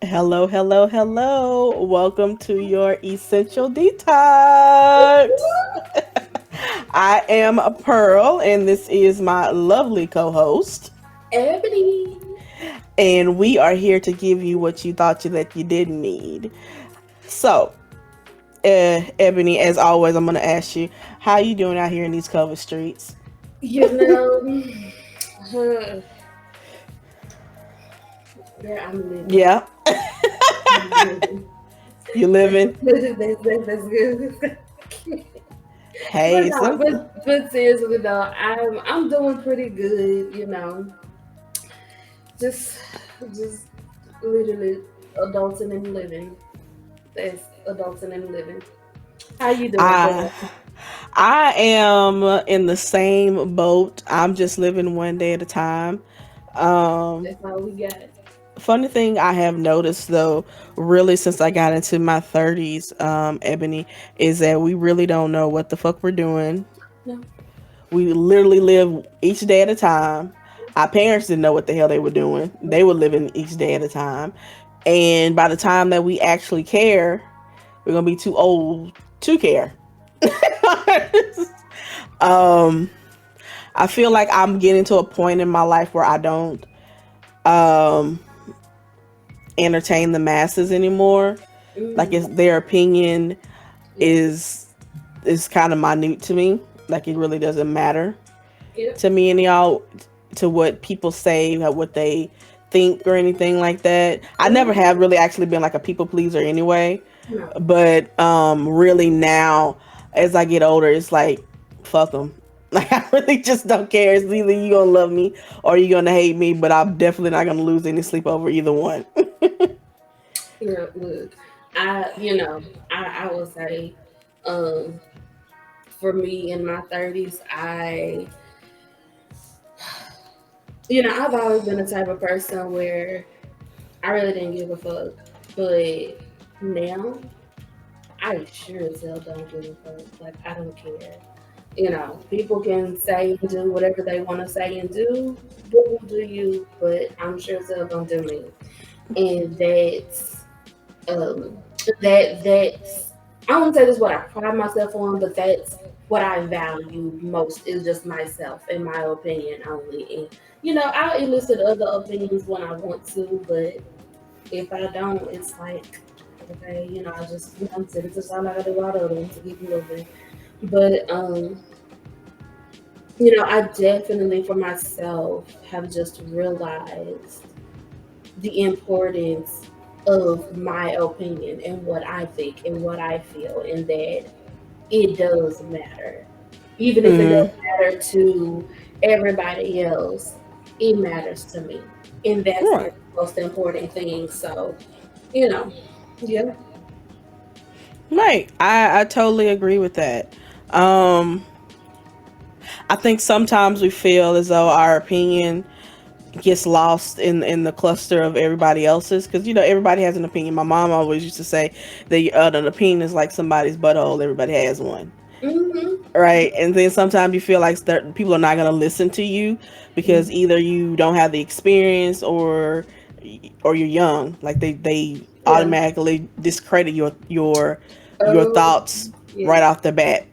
Hello, hello, hello. Welcome to your essential detox. I am a Pearl, and this is my lovely co host. Ebony. And we are here to give you what you thought that you didn't need. So, Ebony, as always, I'm going to ask you, how you doing out here in these cover streets? You know, huh, girl, I'm living. Yeah, I'm living. you living? That's good. but Hey, no, some. but seriously though, I'm doing pretty good. Just just literally adulting and living. That's adulting and living. How you doing, I girl? I am in the same boat. I'm just living one day at a time. Um, That's all we got. Funny thing I have noticed though, really since I got into my 30s, Ebony, is that we really don't know what the fuck we're doing. No. We literally live each day at a time. Our parents didn't know what the hell they were doing. They were living each day at a time. And by the time that we actually care, we're gonna be too old to care. um I feel like I'm getting to a point in my life where I don't um entertain the masses anymore. Like it's Mm, their opinion yeah. is is kind of minute to me. Like it really doesn't matter Yep. to me and y'all to what people say, what they think or anything like that. I never Mm, have really actually been like a people pleaser anyway, no. but really now as I get older, it's like fuck them. Like I really just don't care. It's either you gonna love me or you gonna hate me, but I'm definitely not gonna lose any sleep over either one. Yeah, look, I will say, um, for me in my 30s, I've always been the type of person where I really didn't give a fuck, but now I sure as hell don't give a fuck. Like I don't care. People can say and do whatever they want to say and do you, but I'm sure as hell gonna do me, and um that's I wouldn't say that's what I pride myself on, but that's what I value most is just myself in my opinion only. And I'll elicit other opinions when I want to, but if I don't, it's like okay, I just send it to somebody to go out of them to keep moving. But I definitely for myself have just realized the importance of my opinion and what I think and what I feel, and that it does matter. Even if it Mm, doesn't matter to everybody else, it matters to me. And that's the right. most important thing. So, you know, yeah. Right. I totally agree with that. Um I think sometimes we feel as though our opinion gets lost in the cluster of everybody else's because everybody has an opinion. My mom always used to say that an opinion is like somebody's butthole. Everybody has one, Mm-hmm. right? And then sometimes you feel like people are not going to listen to you because either you don't have the experience or you're young. Like they Yeah. automatically discredit your Oh, thoughts yeah. right off the bat,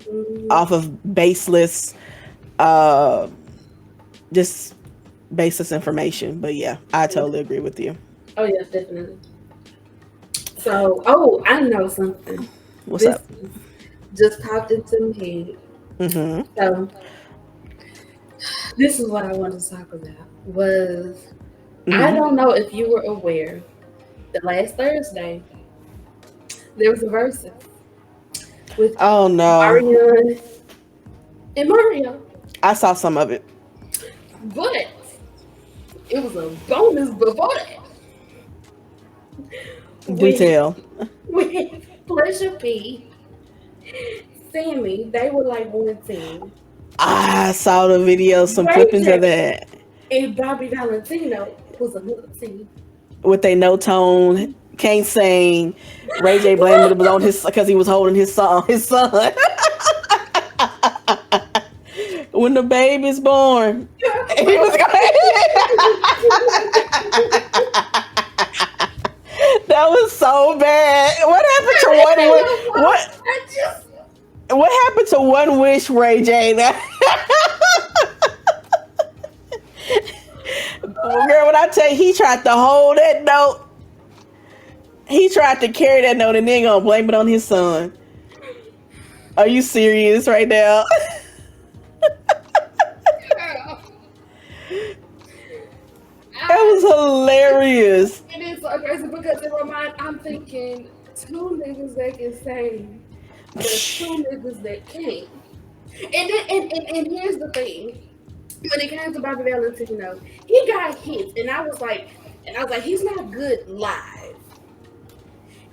Mm-hmm. off of baseless uh just baseless information. But yeah, I Yeah. totally agree with you. Oh, yeah, definitely. So, oh, I know something. What's This up? just popped into my head. Mm-hmm. So, this is what I wanted to talk about. I Mm-hmm. don't know if you were aware that last Thursday there was a versus with Oh no, Marion and Mario, I saw some of it. but it was a bonus before that Do with tell. Pleasure P, Sammy. They were like one team. I saw the video, some Ray clippings of J that and Bobby Valentino was another team. with a no tone, can't sing. Ray J blamed it was on his because he was holding his son. His son. When the baby's born, he was going. That was so bad. What happened to what happened to one wish, Ray J? Girl, when I tell you he tried to hold that note, he tried to carry that note and then gonna blame it on his son. Are you serious right now? That was I, hilarious. it is so crazy because in my mind, I'm thinking two niggas that can sing, but two niggas that can't. And here's the thing. When it came to Bobby Valentino, he got hits, and I was like, he's not good live,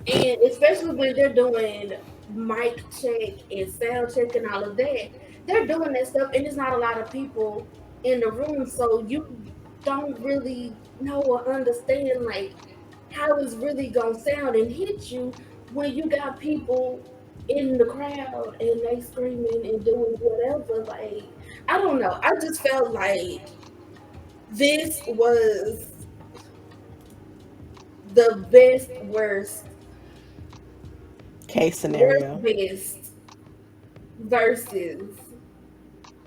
and especially when they're doing mic check and sound check and all of that, they're doing that stuff, and there's not a lot of people in the room, so you don't really know or understand like how it's really gonna sound and hit you when you got people in the crowd and they screaming and doing whatever. Like, I don't know. I just felt like this was the best, Case worst, scenario. best versus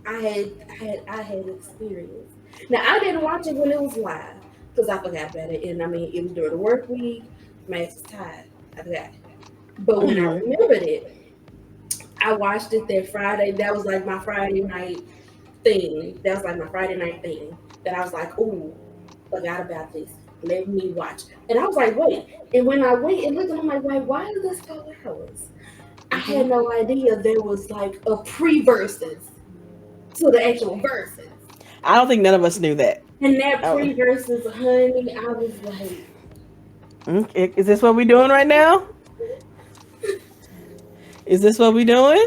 I had experienced. Now I didn't watch it when it was live because I forgot about it, and I mean it was during the work week. Max was tired. I forgot. But when I Mm-hmm. remembered it, I watched it that Friday. That was like my Friday night thing. That was like my Friday night thing. That I was like, ooh, forgot about this. Let me watch. And I was like, wait. And when I went and looked, I'm like, wait, why is this 4 hours? I Mm-hmm. had no idea there was like a pre-verses to the actual verses. I don't think none of us knew that. And that Oh. pre-verses, honey, I was like, Okay. Is this what we doing right now? Is this what we doing?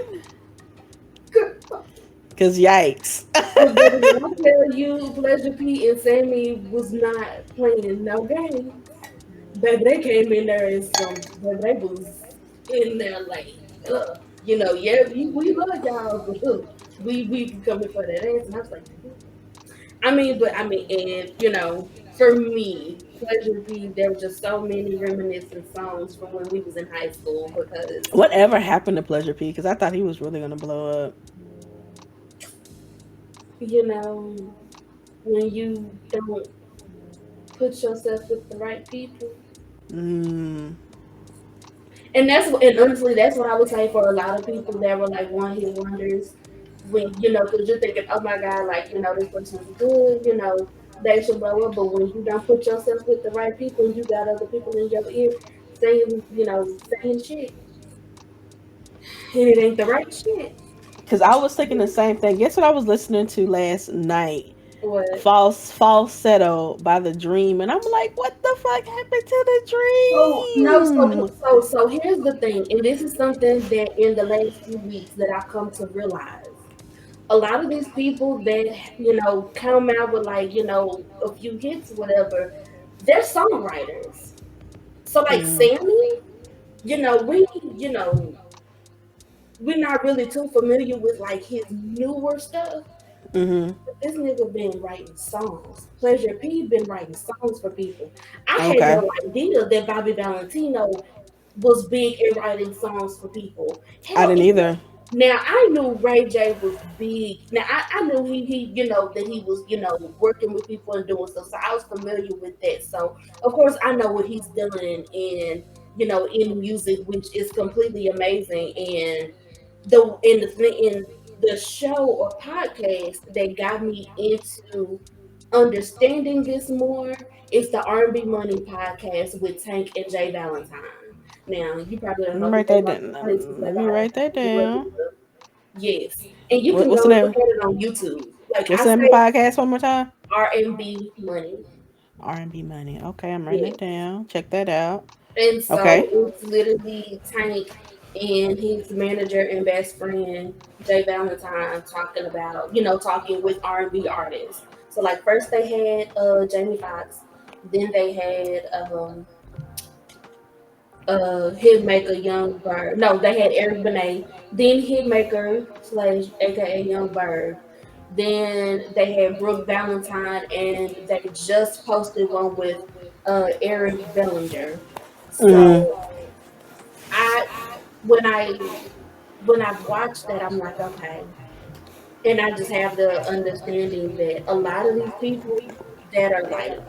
Cause yikes. but baby, when I tell you, Pleasure P and Sammy was not playing no games. Baby, they came in there and baby, they was in there like, yeah, we love y'all, but we coming for that ass. And I was like, and for me, Pleasure P, there were just so many reminiscent songs from when we was in high school because, Whatever happened to Pleasure P? Because I thought he was really gonna blow up. you know, when you don't put yourself with the right people. Mm. And honestly, that's what I would say for a lot of people that were like one hit wonders. When because you're thinking, oh my god, like this person's good, they should blow up. But when you don't put yourself with the right people, and you got other people in your ear saying shit, and it ain't the right shit. Because I was thinking the same thing. Guess what I was listening to last night? What? Falsetto by The Dream, and I'm like, what the fuck happened to So no, The Dream? so here's the thing, and this is something that in the last few weeks that I've come to realize. A lot of these people that come out with like a few hits, whatever, they're songwriters. So like Mm. Sammy, you know, we you know we're not really too familiar with like his newer stuff. Mm-hmm. But this nigga been writing songs. Pleasure P been writing songs for people. I had Okay. no idea that Bobby Valentino was big in writing songs for people. I Hell, didn't either. now I knew Ray J was big. Now I knew he that he was working with people and doing stuff. So I was familiar with that. So of course I know what he's doing in music, which is completely amazing. And in the show or podcast that got me into understanding this more is the R&B Money podcast with Tank and Jay Valentine. Now, you probably don't Let me know who write they that are. down. They Let me write that down. yes, and you can What's go the look name? at it on YouTube. Like What's I the name of the say, podcast one more time? R&B Money. R&B Money. Okay, I'm writing Yeah. it down. Check that out. And so Okay. it's literally Tank and his manager and best friend Jay Valentine talking with R&B artists. So like first they had Jamie Foxx, then they had Hitmaker Young Bird. No, they had Eric Benet, then Hitmaker slash aka Young Bird. Then they had Brooke Valentine and they just posted one with Eric Bellinger. Mm-hmm. So I when I when I've watched that, I'm like, okay. And I just have the understanding that a lot of these people that are like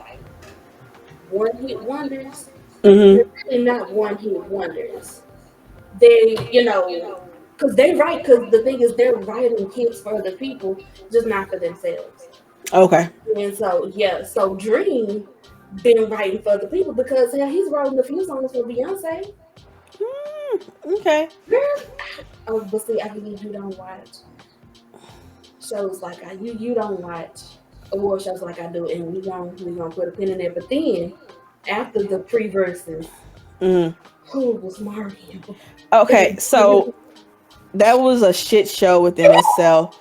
one hit wonders, they're Mm-hmm. really not one hit wonders. They, because they write, because the thing is, they're writing hits for other people, just not for themselves. Okay. And so, yeah, so Dream been writing for other people because hell, he's writing a few songs for Beyonce. Okay. Girl, oh, but see, I believe you don't watch shows like you don't watch award shows like I do, and we gonna put a pin in there. But then after the pre verses, Mm. who was Mario? Okay. So that was a shit show within itself.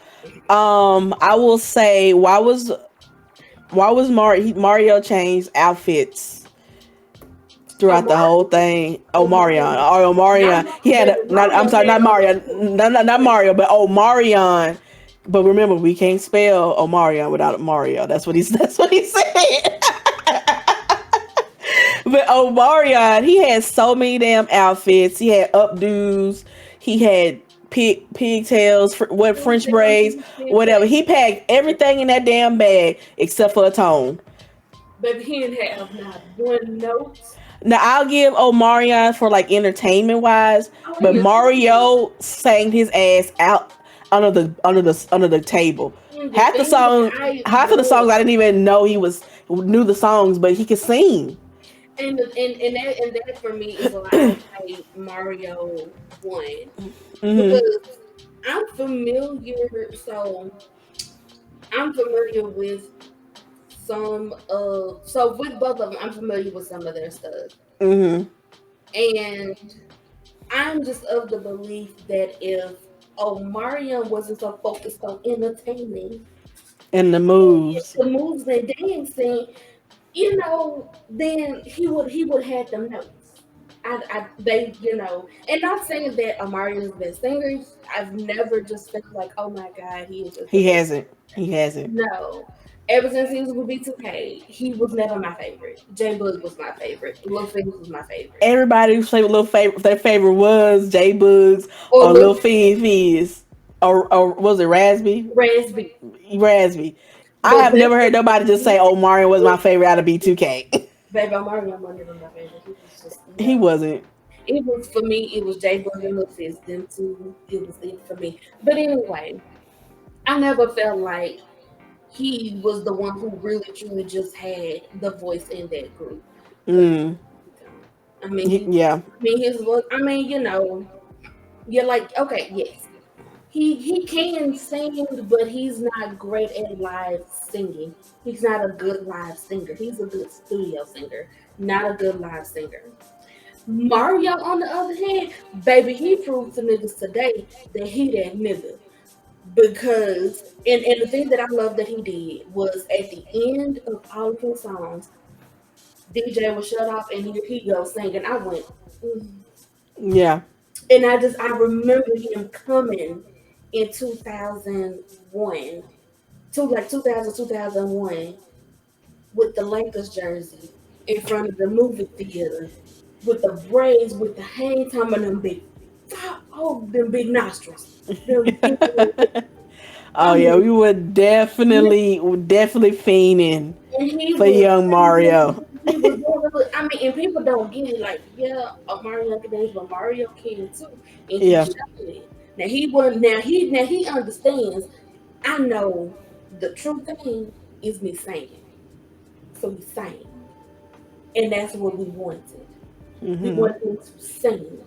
I will say, why was Mario changed outfits throughout the whole Omari, thing? Oh, Marion. Omari, Oh, not Marion. He had baby not. I'm Mario sorry, had not on Mario. that. Not Mario, but oh, Marion. But remember, we can't spell Omarion without Mario. That's what he's. That's what he said. But Omarion, he had so many damn outfits. He had updos. He had pigtails, what French braids, whatever. He packed everything in that damn bag except for a tone. Baby, he didn't have not one note. Now I'll give Omarion for like entertainment wise, Oh, but he is too. Mario sang his ass out under the table. And the Half the thing that song, I half of the songs love, I didn't even know he was knew the songs, but he could sing. and that for me is why I say Mario won Mm-hmm. because I'm familiar. So I'm familiar with with both of them. I'm familiar with some of their stuff, Mm-hmm. and I'm just of the belief that if Omarion wasn't so focused on entertaining And the moves. the moves and dancing, then he would have them notes. And not saying that Amari is the best singer. I've never just felt like, oh my god, he is just the He best. hasn't. He hasn't. No, ever since he was with B2K, he was never my favorite. J Bug was my favorite. Lil Fizz was my favorite. Everybody's favorite, their favorite was J Bugs Or or Lil Lil Fizz, or was it Raspy? Raspy, Raspy. I but have never heard nobody just say, "Oh, Mario was my favorite out of B2K." Baby Omari was never my favorite. He was just He no. wasn't. It was for me. It was J Bug and Lil Fizz. Them two. It was it for me. But anyway, I never felt like he was the one who really truly just had the voice in that group. But Mm. he don't. I mean, Yeah. his voice. I mean, you're like, okay, yes, he can sing, but he's not great at live singing. He's not a good live singer. He's a good studio singer, not a good live singer. Mario, on the other hand, baby, he proved to niggas today that he that nigga. Because and the thing that I love that he did was at the end of all of his songs, DJ was shut off and here he goes singing. I went, mm. Yeah. And I remember him coming in 2001, to like 2001 with the Lakers jersey in front of the movie theater with the braids, with the hang time and them big, them big nostrils. Them big, Oh I yeah, mean, we were definitely fiending and he for was young Mario. he was doing. I mean, and people don't get it. Like, yeah, Mario can dance, but Mario can too, and he Yeah. showed it. Now he was now he understands. I know the true thing is me singing, so he sang, and that's what we wanted. We Hmm. wanted him to sing,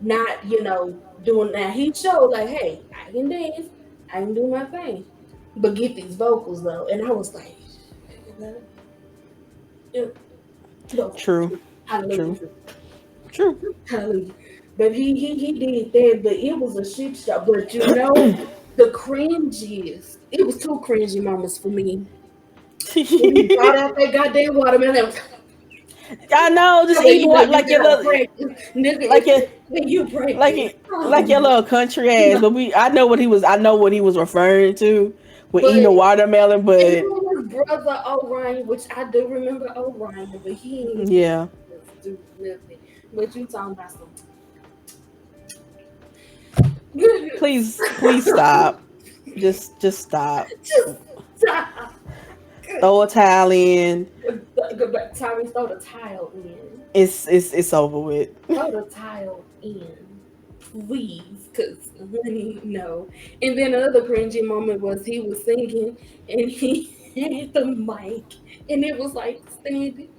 not doing. Now he showed like, hey, I can dance, I can do my thing, but get these vocals though, and I was like, yeah, no, True. hallelujah, True. True. hallelujah. But he did that, but it was a shit show. But the cringes, it was two cringy moments for me. When he brought out that goddamn watermelon, I know, just but eating what you like your gotta little, practice, nigga. like your When you like practice, it like your oh, little country ass. But I know what he was. I know what he was referring to with but eating a watermelon. and But then his brother Orion, which I do remember Orion, but he ain't yeah, do nothing. But you talking about some Please stop. Just stop. just stop. Throw a towel in. But Tyrese, throw the tile in. It's over with. Throw the tile in. Please, because honey, no. And then another cringy moment was he was singing and he had the mic and it was like standing.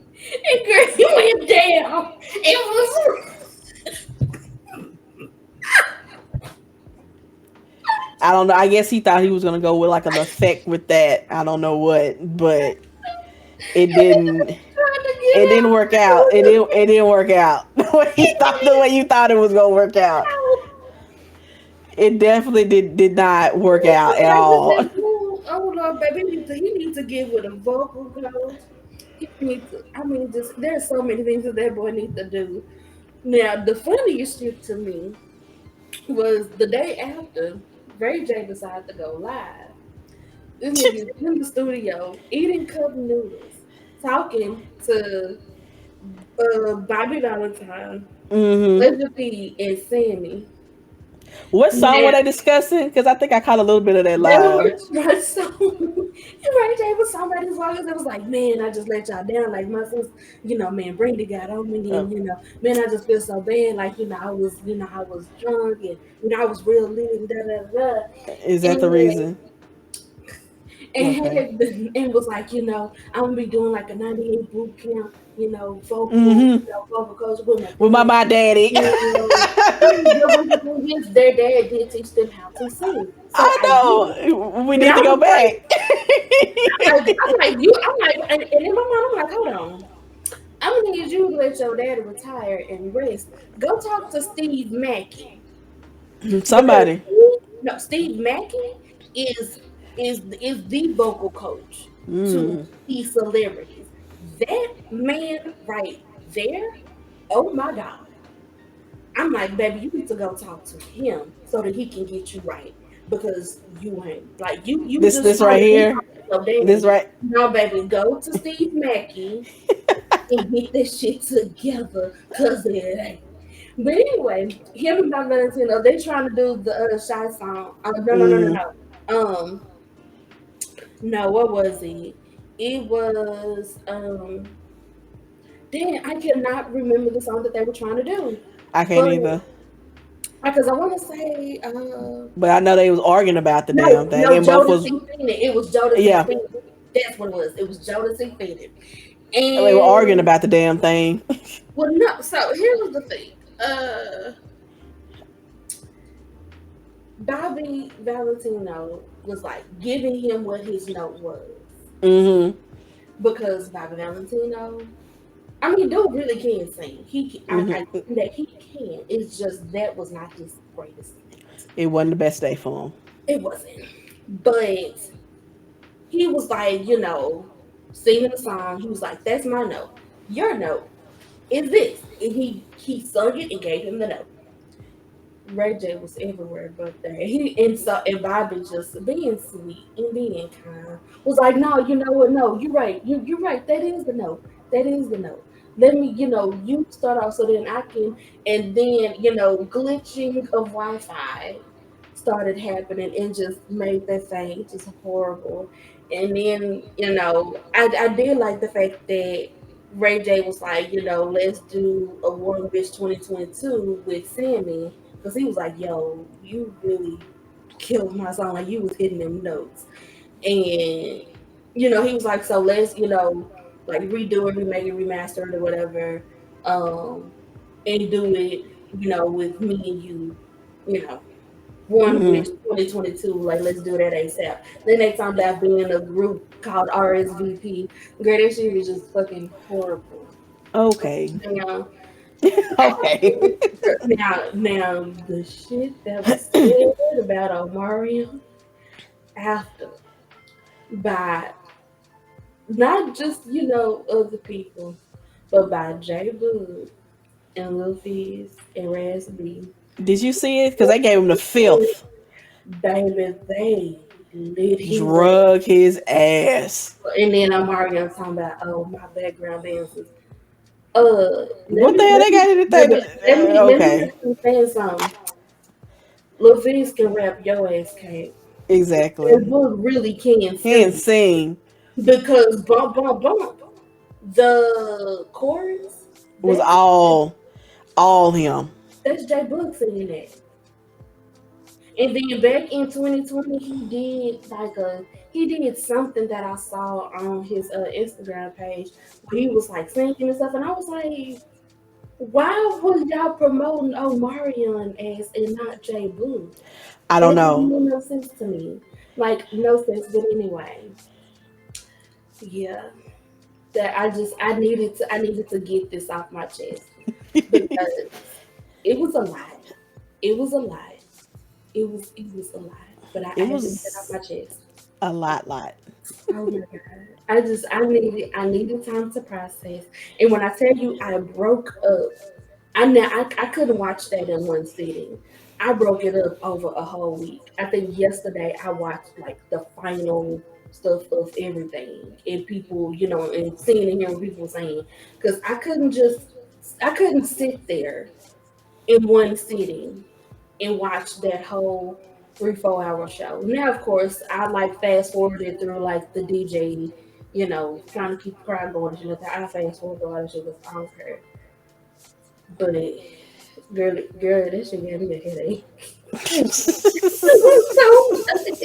And girl, he went down. It was I don't know. I guess he thought he was gonna go with like an effect with that. I don't know what, but it didn't. trying to It get didn't work out. It didn't work out the way you thought it was gonna work out. out. It definitely did not work out at I just all. said, oh Lord, baby, he needs to get with a vocal coach. He needs to, I mean, just there's so many things that that boy needs to do. Now, the funniest shit to me was the day after Ray J decided to go live. This nigga is in the studio eating cup noodles, talking to Bobby Valentine, Hmm. Legend P, and Sammy. What song Now, were they discussing? Because I think I caught a little bit of that they were live. right so and Ray J was somebody's voice that was like, man, I just let y'all down. Like my sister, man, Brandy got on me Uh, and man, I just feel so bad. Like, I was drunk and I was real lit and da da da. is that the And reason? Okay. and and was like, I'm gonna be doing like a 98 boot camp, Hmm. vocal coach with my With dad. my daddy. But the thing is, their dad did teach them how to sing, so I I get it. know. We But need I to go was back. like, and in my mind, I'm like, hold on. I'm gonna need you to let your daddy retire and rest. Go talk to Steve Mackey because Somebody. Steve Mackey is is the vocal coach to Mm. these celebrities. That man right there, oh my God. I'm like, baby, you need to go talk to him so that he can get you right. Because you ain't like you just This trying right to be here. your This daddy. right. No, baby, go to Steve Mackey and get this shit together because it ain't. But anyway, him and Bob Valentino, they trying to do the other shy song. No, no, no, no, Mm. no. No, what was it? It was damn, I cannot remember the song that they were trying to do. I can't But either. because I want to say But I know they was arguing about the damn no, thing, no, and both Jodeci was Phoenix. It was Jodeci yeah. Phoenix. That's what it was. It was Jodeci Phoenix. They were arguing And about the damn thing. well, no. So here was the thing. Bobby Valentino was like giving him what his note was Hmm. because Bobby Valentino. I mean, dude really can sing. I Hmm. that he can. It's just that was not his greatest note. It wasn't the best day for him. It wasn't. But he was like, singing the song. He was like, "That's my note. Your note is this," and he sung it and gave him the note. Ray J was everywhere but there. And Bobby just being sweet and being kind was like, "No, you know what? No, you're right. You're right. That is the note. That is the note. Let me, you start off so then I can." And then glitching of Wi-Fi started happening and just made that thing just horrible. And then I did like the fact that Ray J was like, let's do a Warm Bitch 2022 with Sammy because he was like, yo, you really killed my song. Like you was hitting them notes. And, he was like, so let's, like redo it, remake it, remaster it or whatever. Um, and do it, with me and you know, one Hmm. bitch 2022. Like, let's do that ASAP. Then they talking about being in a group called RSVP. Girl, that shit is just fucking horrible. Okay. Now, Okay. now the shit that was said about Omarion after by not just other people, but by J Bud and Lil Fizz and Raz B. Did you see it? Because they gave him the fifth. Baby, they lit his ass. Drug his ass. And then Omarion talking about, oh, my background dancers. Let What the me hell let they me got anything? let me Okay, let you say something. Lil Fizz can rap, your ass can't. exactly. That book really can Can't sing sing. because bump bump bump. The chorus Was that's all him. that's J Book singing that. And then back in 2020, he did something that I saw on his Instagram page where he was like singing and stuff, and I was like, why was y'all promoting Omarion as and not J Book? I don't That didn't know. make no sense to me. Like no sense, but anyway, yeah. That I needed to get this off my chest because it was a lot. It was a lot. It was a lot. But I It had to get it off my was chest. a lot. Oh my god. I needed time to process. And when I tell you I broke up, I couldn't watch that in one sitting. I broke it up over a whole week. I think yesterday I watched like the final stuff of everything and people, and seeing and hearing people saying because I couldn't sit there in one sitting and watch that whole 3 4 hour show. Now, of course, I like fast forwarded through like the DJ, trying to keep the crowd going and shit like that. I fast forward through all that shit because I don't care. But girl, that shit gave me a headache. It was so much.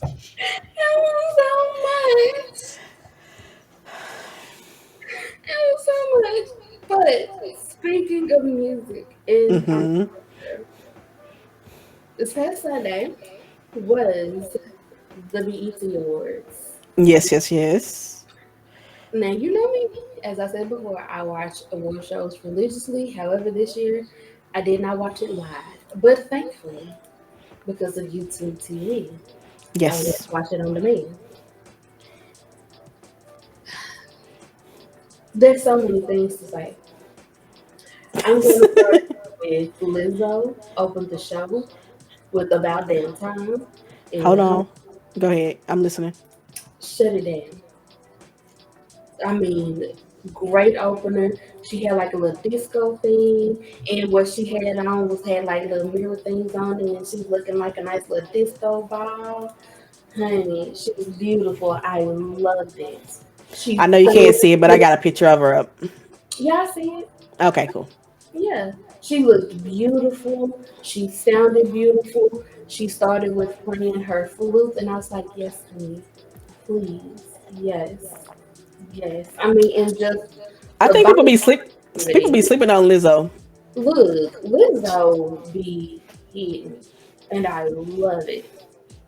It was so much. It was so much. But speaking of music and Hmm. this past Sunday was the BET Awards. Yes. Now you know me. As I said before, I watch award shows religiously. However, this year I did not watch it live. But thankfully, because of YouTube TV, I was able Yes. to watch it on demand. There's so many things to say. I'm going to start with Lizzo opened the show with About Damn Time Hold and on. Go ahead. I'm listening. Shut It Down. I mean, great opener. She had like a little disco thing, and what she had on had like little mirror things on it, and she was looking like a nice little disco ball. Honey, she was beautiful. I loved it. I She know you sang. can't see it, but I got a picture of her up. Yeah, I see it. Okay, cool. Yeah, she looked beautiful. She sounded beautiful. She started with playing her flute, and I was like, "Yes, honey, please, yes, yes." I mean, and just I the think people be vibe. sleeping on Lizzo. Look, Lizzo be hitting, and I love it.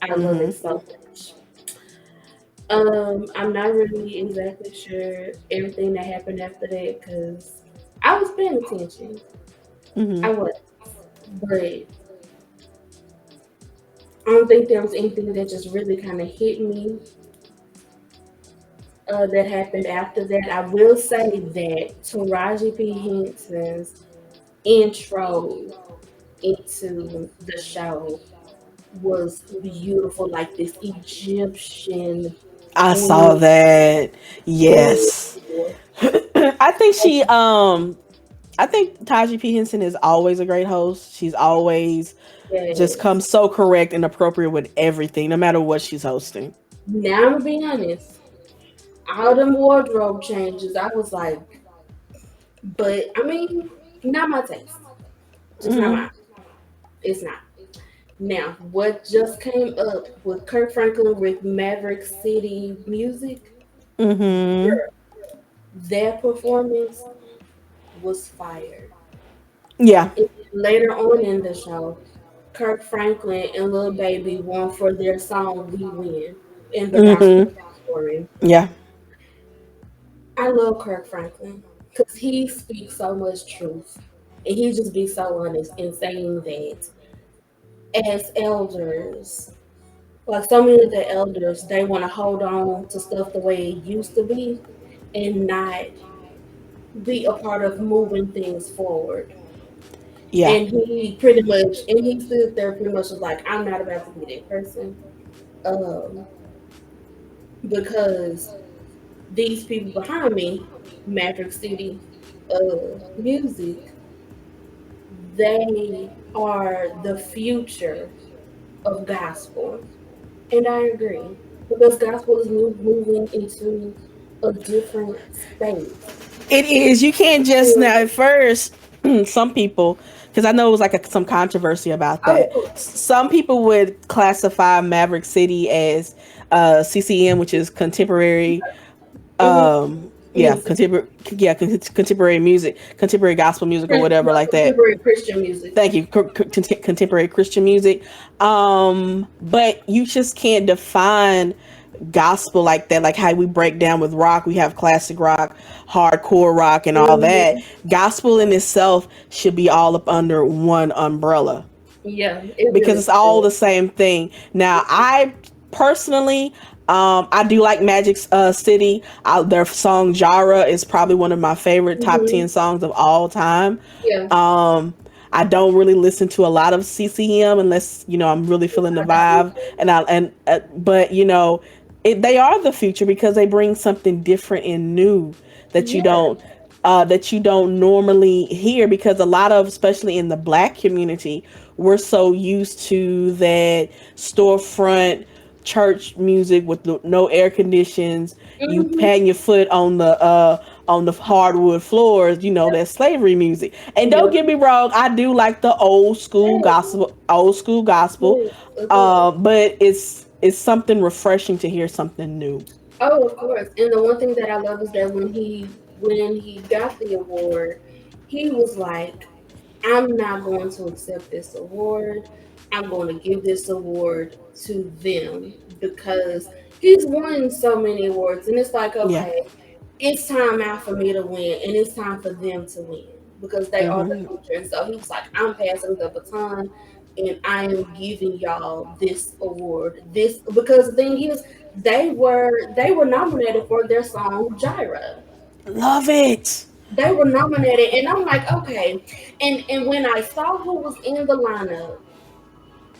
I love Hmm. it so much. I'm not really exactly sure everything that happened after that because I was paying attention. Hmm. I was, but I don't think there was anything that just really kind of hit me that happened after that. I will say that Taraji P. Henson's intro into the show was beautiful, like this Egyptian I saw theme. that. Yes. Ooh, I think I think Taji P. Henson is always a great host. She's always just yes. comes so correct and appropriate with everything, no matter what she's hosting. Now I'm gonna be honest. All them wardrobe changes, I was like, but I mean, not my taste. Just not Hmm. mine. It's not. Now, what just came up with Kirk Franklin with Maverick City Music, Hmm. their performance was fire. Yeah. And later on in the show, Kirk Franklin and Lil Baby won for their song "We Win" in the gospel Hmm. category. Yeah. I love Kirk Franklin because he speaks so much truth, and he just be so honest in saying that as elders, like so many of the elders, they want to hold on to stuff the way it used to be and not be a part of moving things forward. Yeah. And he stood there pretty much was like, I'm not about to be that person. Um, because these people behind me, Maverick City Music, they are the future of gospel. And I agree because gospel is moving into a different space. It is. You can't just And, now. At first, some people, because I know it was like some controversy about oh, that. Some people would classify Maverick City as CCM, which is contemporary. mhm, Yeah, music, contemporary. Yeah, contemporary music, contemporary gospel music, or whatever no, like that. contemporary Christian music. Thank you. Contemporary Christian music. But you just can't define gospel like that. Like how we break down with rock, we have classic rock, hardcore rock, and all that. Hmm. Gospel in itself should be all up under one umbrella Yeah, it because really it's all should. the same thing. Now, I personally, I do like Magic's City. Their song Jara is probably one of my favorite top 10 Hmm. songs of all time. Yeah, Um, I don't really listen to a lot of CCM unless I'm really feeling the I got you. vibe, but they are the future because they bring something different and new that you Yeah. don't normally hear, because a lot of, especially in the black community, we're so used to that storefront church music with no air conditions, you Hmm. patting your foot on the hardwood floors, that slavery music. And Yeah. don't get me wrong, I do like the old school gospel. Yes, of course. But it's something refreshing to hear something new. Oh, of course. And the one thing that I love is that when he got the award, he was like, I'm not going to accept this award. I'm going to give this award to them because he's won so many awards. And it's like, Yeah. okay, it's time out for me to win and it's time for them to win because they are the Hmm. future. And so he was like, I'm passing the baton and I am giving y'all this award. This because the thing is, they were nominated for their song Gyra. Love it. They were nominated, and I'm like, okay. And when I saw who was in the lineup,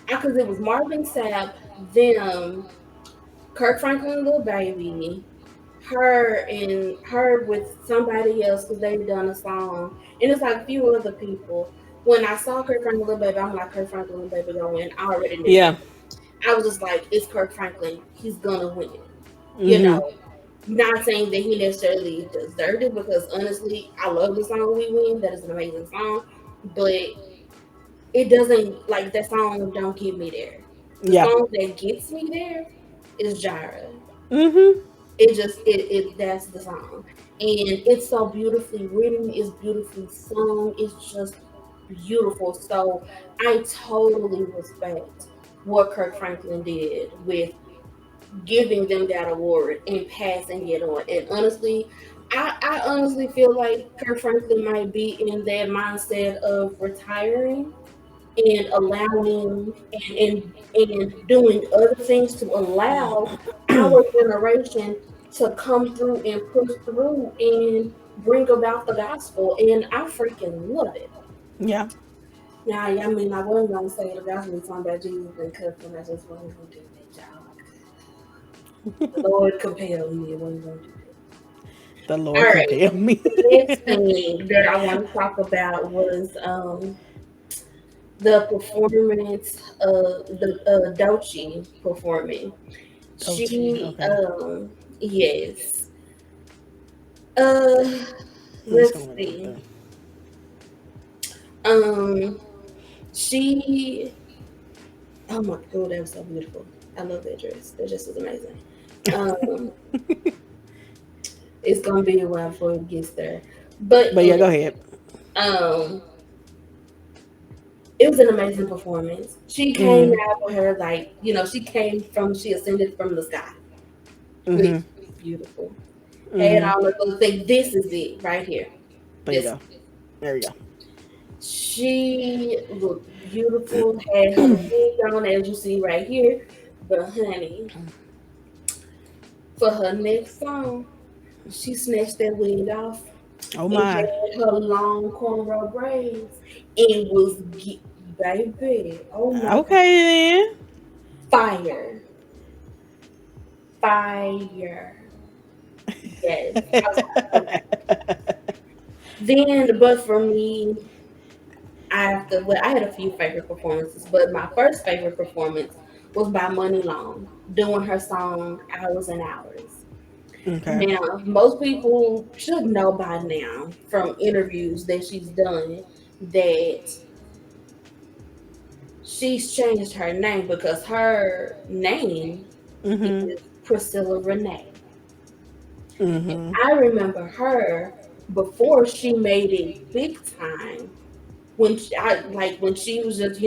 because it was Marvin Sapp, them, Kirk Franklin, Lil Baby, her with somebody else because they done a song, and it's like a few other people. When I saw Kirk Franklin, Lil Baby, I'm like, Kirk Franklin, Lil Baby gonna win. I already knew Yeah. that. I was just like, it's Kirk Franklin. He's gonna win. You know, Hmm. not saying that he necessarily deserved it because honestly, I love the song "We Win." That is an amazing song, but it doesn't like that song. Don't get me there. The Yeah. song that gets me there is Jara. Hmm. It that's the song, and it's so beautifully written. It's beautifully sung. It's just beautiful. So I totally respect what Kirk Franklin did with giving them that award and passing it on. And honestly, I honestly feel like Kirk Franklin might be in that mindset of retiring and allowing and doing other things to allow our generation to come through and push through and bring about the gospel. And I freaking love it. Yeah. Now, I mean, I wasn't gonna say the gospel is talking about Jesus and cussing. I just wasn't gonna do that, y'all. The Lord compelled me. I wasn't gonna do that. The All Lord right. compelled me. The next thing that I want to talk about was the performance of the Dochi performing. Dochi. She Okay. yes. Uh I'm just let's gonna look at see. that. Um she oh my god, that was so beautiful. I love that dress. That dress is amazing. Um it's gonna be a while before it gets there. But But yeah, go ahead. um it was an amazing performance. She came Mm. out with her like, she ascended from the sky, which Mhm. is beautiful. Had Mhm. on her little thing. This is it right here. There you This go. There you go. she looked beautiful, had her wig on as you see right here. But honey, for her next song, she snatched that wig off Oh and my. had her long cornrow braids and baby, oh my god, Okay fire, fire. Yes. I was like, okay. Then, but for me, well, I had a few favorite performances, but my first favorite performance was by Money Long doing her song "Hours and Hours." Okay. Now, most people should know by now from interviews that she's done that she's changed her name because her name Mhm. is Priscilla Renee. Mhm. I remember her before she made it big time when she was just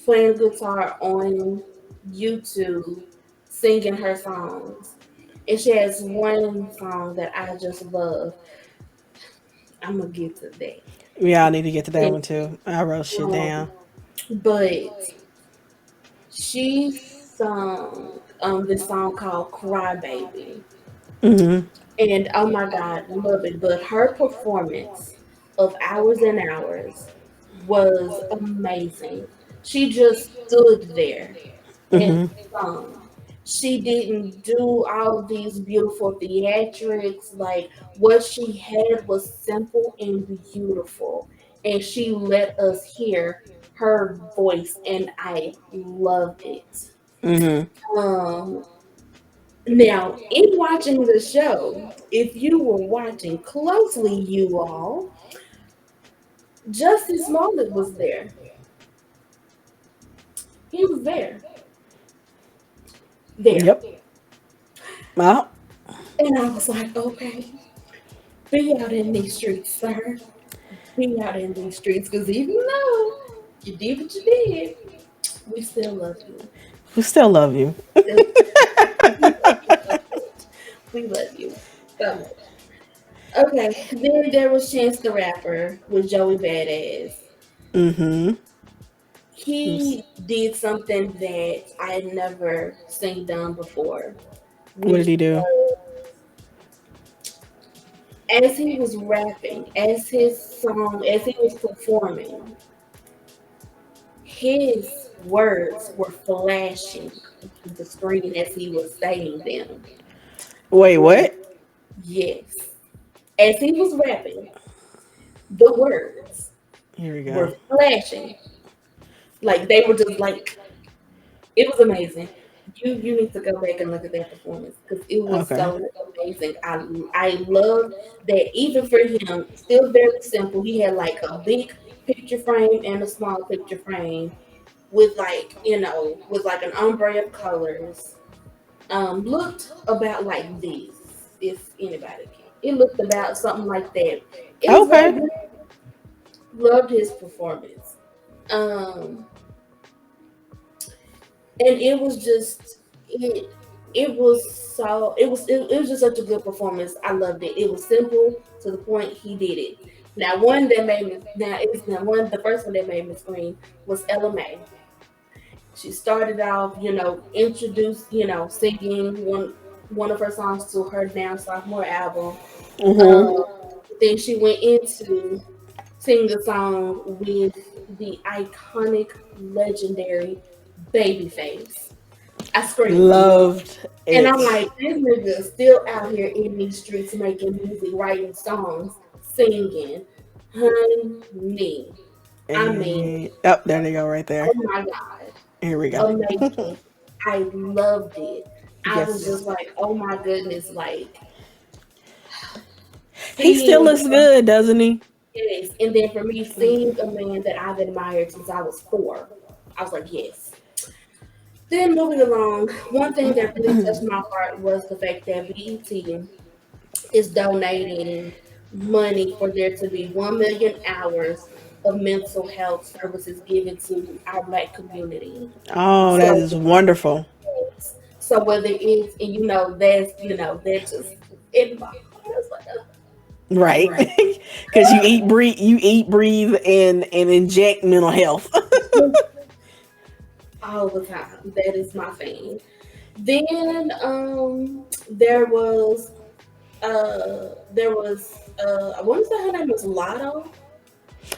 playing guitar on YouTube, singing her songs. And she has one song that I just love. I'm gonna get to that. Yeah, I need to get to that And, one too. I wrote shit um, down. but she sung this song called Cry Baby. Mhm. And oh my God, love it. But her performance of Hours and Hours was amazing. She just stood there and Mhm. sung. She didn't do all these beautiful theatrics. Like what she had was simple and beautiful. And she let us hear her voice, and I loved it. Mhm. Um, Now, in watching the show, if you were watching closely, you all, Justice Smollett was there. He was there. Yep. Well, And I was like, okay, be out in these streets, sir. Be out in these streets, because even though you did what you did, we still love you. we still love you. Still, we love you so much. We love you so much. Okay, then there was Chance the Rapper with Joey Badass. Mhm. He did something that I had never seen done before, What did which he do? as he was rapping, as he was performing, his words were flashing on the screen as he was saying them. Wait, what? Yes. As he was rapping, the words Here we were go. flashing. Like they were just like it was amazing. You need to go back and look at that performance because it was Okay. so amazing. I love that even for him, still very simple. He had like a big picture frame and a small picture frame with with like an ombre of colors. Looked about like this, if anybody can. It looked about something like that. It was very Okay. good. Loved his performance. Um, and it was just it was just such a good performance. I loved it. It was simple to the point. He did it. Now one that made me now it's now one the first one that made me scream was Ella May. She started off, introduced, singing one of her songs to her now sophomore album. Mhm. Um, then she went into singing a song with the iconic, legendary Babyface. I screamed. Loved And it. I'm like, this nigga still out here in these streets making music, writing songs, singing. Honey. I mean, And oh, there they go, right oh there. my God. Here we go. Amazing. I loved it. I was Yes. just like, oh my goodness, like He still seeing looks good, doesn't he? yes. And then for me, seeing a man that I've admired since I was 4, I was like, yes. Then moving along, one thing that really touched my heart was the fact that BET is donating money for there to be 1 million hours of mental health services given to our Black community. Oh, that So, is wonderful. so whether it's, and that just in my heart, I was like, Right. Cuz you eat, breathe and inject mental health. oh, all the time. That is my thing. Then I want to say her name was Lotto.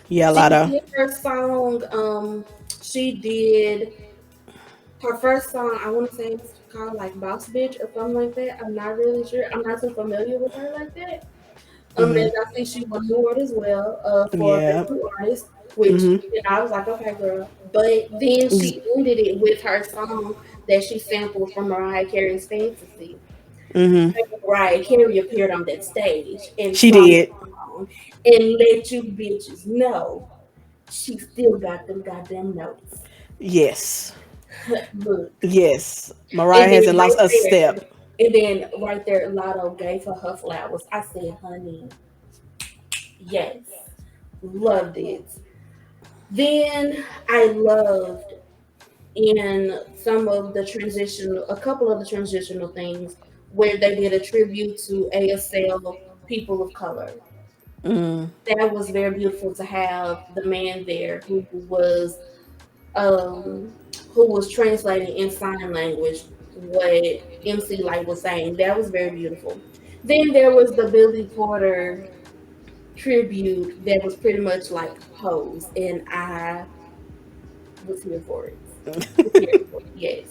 Yeah, She Lotto. did her song. She did. Her first song, I want to say it's called like Boss Bitch or something like that. I'm not really sure. I'm not too familiar with her like that. Then Mhm. I think she won an award as well for Yeah. Best New Artist, which Mhm. I was like, okay, girl. But then Ex- she ended it with her song that she sampled from Mariah Carey's Fantasy. Mhm. Mariah Carey appeared on that stage and She sung did. the song and let you bitches know she still got them goddamn notes. Yes. Look, Yes. Mariah and then hasn't lost right a there, step. Lotto gave her her flowers. I said, honey, yes, loved it. Then I loved in a couple of the transitional things where they did a tribute to ASL people of color. Mm. That was very beautiful to have the man there um who was translating in sign language what MC Light was saying. That was very beautiful. Then there was the Billy Porter tribute that was pretty much like Pose, and I was here for it. Was here for it. Yes.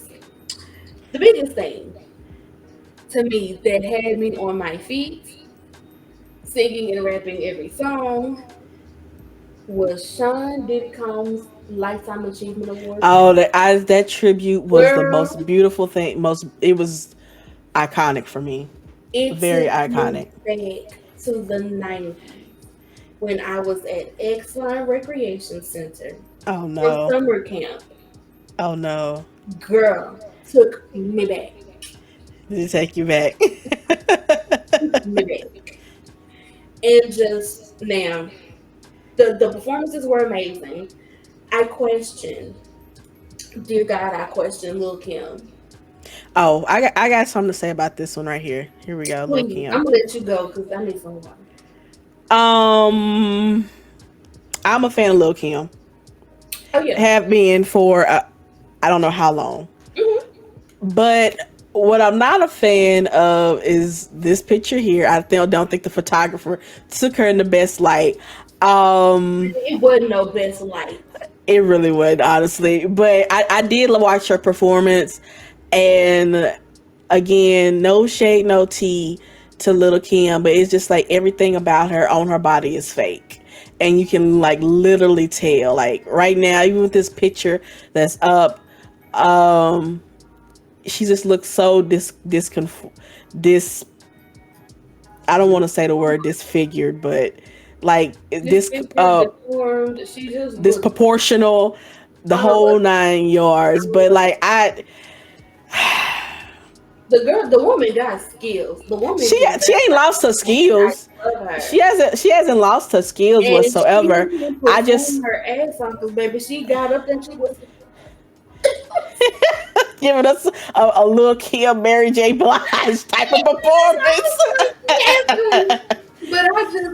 The biggest thing to me that had me on my feet, singing and rapping every song, was Sean Diddy Combs' Lifetime Achievement Award Oh, speech. that tribute was the Girl, most beautiful thing. Most it was iconic for me. it Very took me iconic. back to the 90s when I was at Exline Recreation Center Oh for no. summer camp. Oh no. Girl, took me back. Did it take you back? Took me back. And just now, the performances were amazing. I question, dear God, I question Lil Kim. Oh, I got something to say about this one right here. Here we go, Lil Please, I'm Kim. gonna let you go because I need some water. Um, I'm a fan of Lil Kim. Oh yeah. Have been for I don't know how long. Hmm. But what I'm not a fan of is this picture here. I don't think the photographer took her in the best light. Um, It wasn't no best light. it really would, honestly. But I did watch her performance, and again, no shade, no tea to Little Kim, but it's just like everything about her on her body is fake. And you can like literally tell, like right now, even with this picture that's up, um, she just looks so dis I don't want to say the word disfigured, but like This picture deformed. She just looked disproportional, the whole unlucky. 9 yards. But like Unlucky. The woman got skills. The woman can she ain't rap. lost her And skills. I love her. She hasn't lost her skills And she whatsoever. didn't I perform just her ass off because baby, she got up and she was giving us a little Kim Mary J. Blige type of performance. dancing. But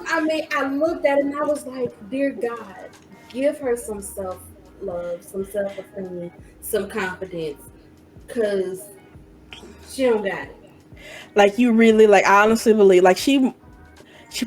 I mean, I looked at it and I was like, dear God, give her some self love, some self esteem, some confidence, cause she don't got it. Like you really like I honestly believe like she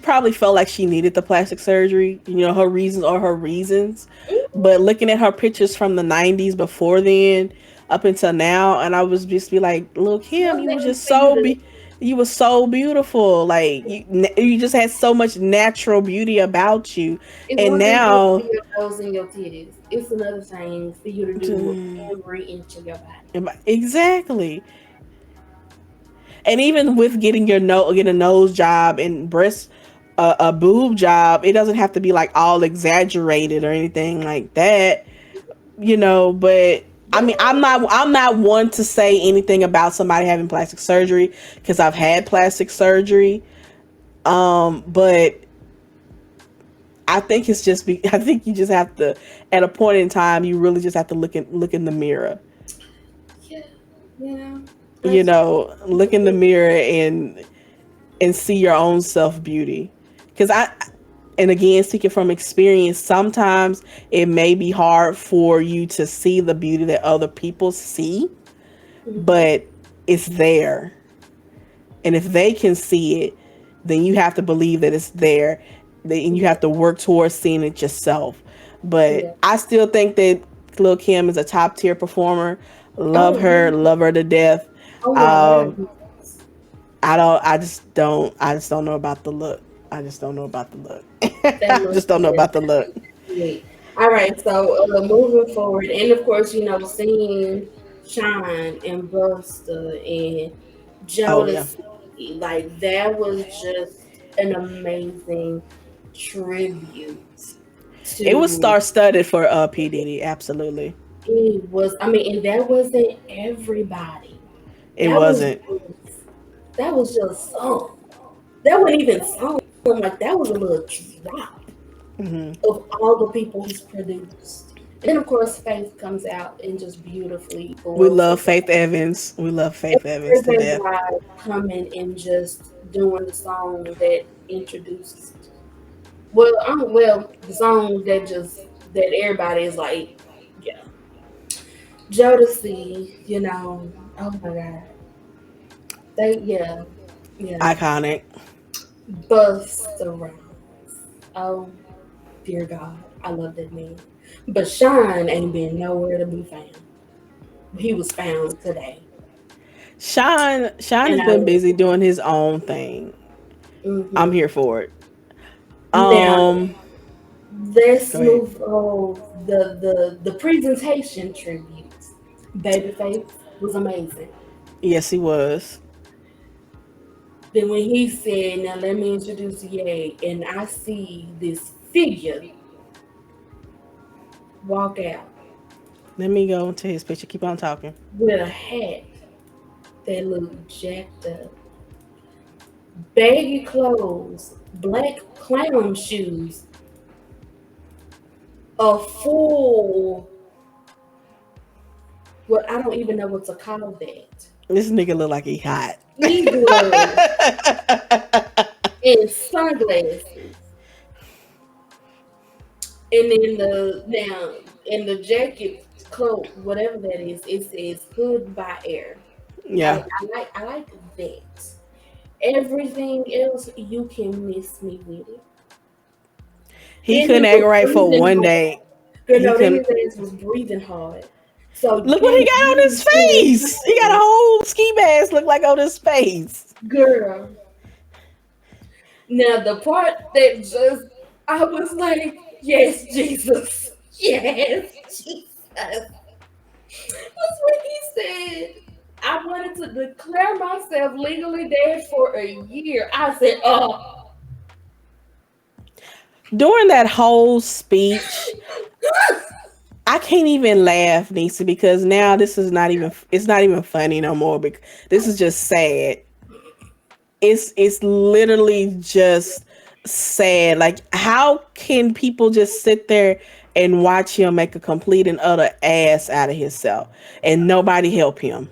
probably felt like she needed the plastic surgery. You know, her reasons are her reasons. Mhm. But looking at her pictures from the 90s before then up until now, and I was just be like, look, Kim, One you was thing just for you to you was so beautiful. Like you just had so much natural beauty about you. It's And one thing for you to now, see your nose and your titties. It's another thing for you to do every inch of your body. exactly. And even with getting get a nose job and breast a boob job, it doesn't have to be like all exaggerated or anything like that, you know. But I mean, Girl, I'm not one to say anything about somebody having plastic surgery because I've had plastic surgery. But I think it's just I think you just have to at a point in time you really just have to look in the mirror, yeah, yeah, you that's know, look in the mirror and see your own self beauty. Because and again, speaking from experience, sometimes it may be hard for you to see the beauty that other people see, true. but it's there. And if they can see it, then you have to believe that it's there. And you Yeah, have to work towards seeing it yourself. yeah. But I still think that Lil Kim is a top tier performer. Oh yeah. love her to death. Oh my Um, god. I just don't know about the look. I just don't know about the look. That I look, just don't know yes. about the look. Wait. All right, so moving forward, and of course, seeing Sean and Buster and Oh yeah. Jodeci, like that was just an amazing tribute It was to star studded for P Diddy. Absolutely, it was. I mean, and that wasn't everybody. it That was wasn't. just that was just some. That wasn't even some. Like that was a little drop Hmm. of all the people he's produced. And then, of course, Faith comes out and just beautifully We blows love us Faith away. Evans. We love And Faith Evans there's to that death. guy coming and just doing the song that introduced, the song that that everybody is like, yeah, Jodeci, oh my God, yeah, yeah, Iconic. Bust Rhymes. Oh dear God, I love that man. But Sean ain't been nowhere to be found. He was found today, Sean and has I been love busy it. doing his own thing. I'm Hmm. here for it. Now Um, let's Go ahead. move on. The presentation tribute. Babyface was amazing. Yes, he was. Then when he said, "Now let me introduce Ye," and I see this figure walk out Let me go into his picture. Keep on talking. with a hat that looked jacked up, baggy clothes, black clown shoes, a full, what I don't even know what to call that. This nigga look like he hot. He was in sunglasses, and in the jacket, cloak, whatever that is, it says "Hood by Air." Yeah. I like that. Everything else you can miss me with it. He And he couldn't act was right for breathing one hard. day. Girl, He no, then couldn't. his ass was breathing hard. So Look what he him got on his breathing face. He got a hard, whole ski mask look like on his face. girl. Now the part that just I was like, yes, Jesus. Yes, Jesus. That's what he said. I wanted to declare myself legally dead for a year. I said, oh. During that whole speech, I can't even laugh, Nisa, because now this is not even it's not even funny no more because this is just sad. It's literally just sad. Like how can people just sit there and watch him make a complete and utter ass out of himself and nobody help him?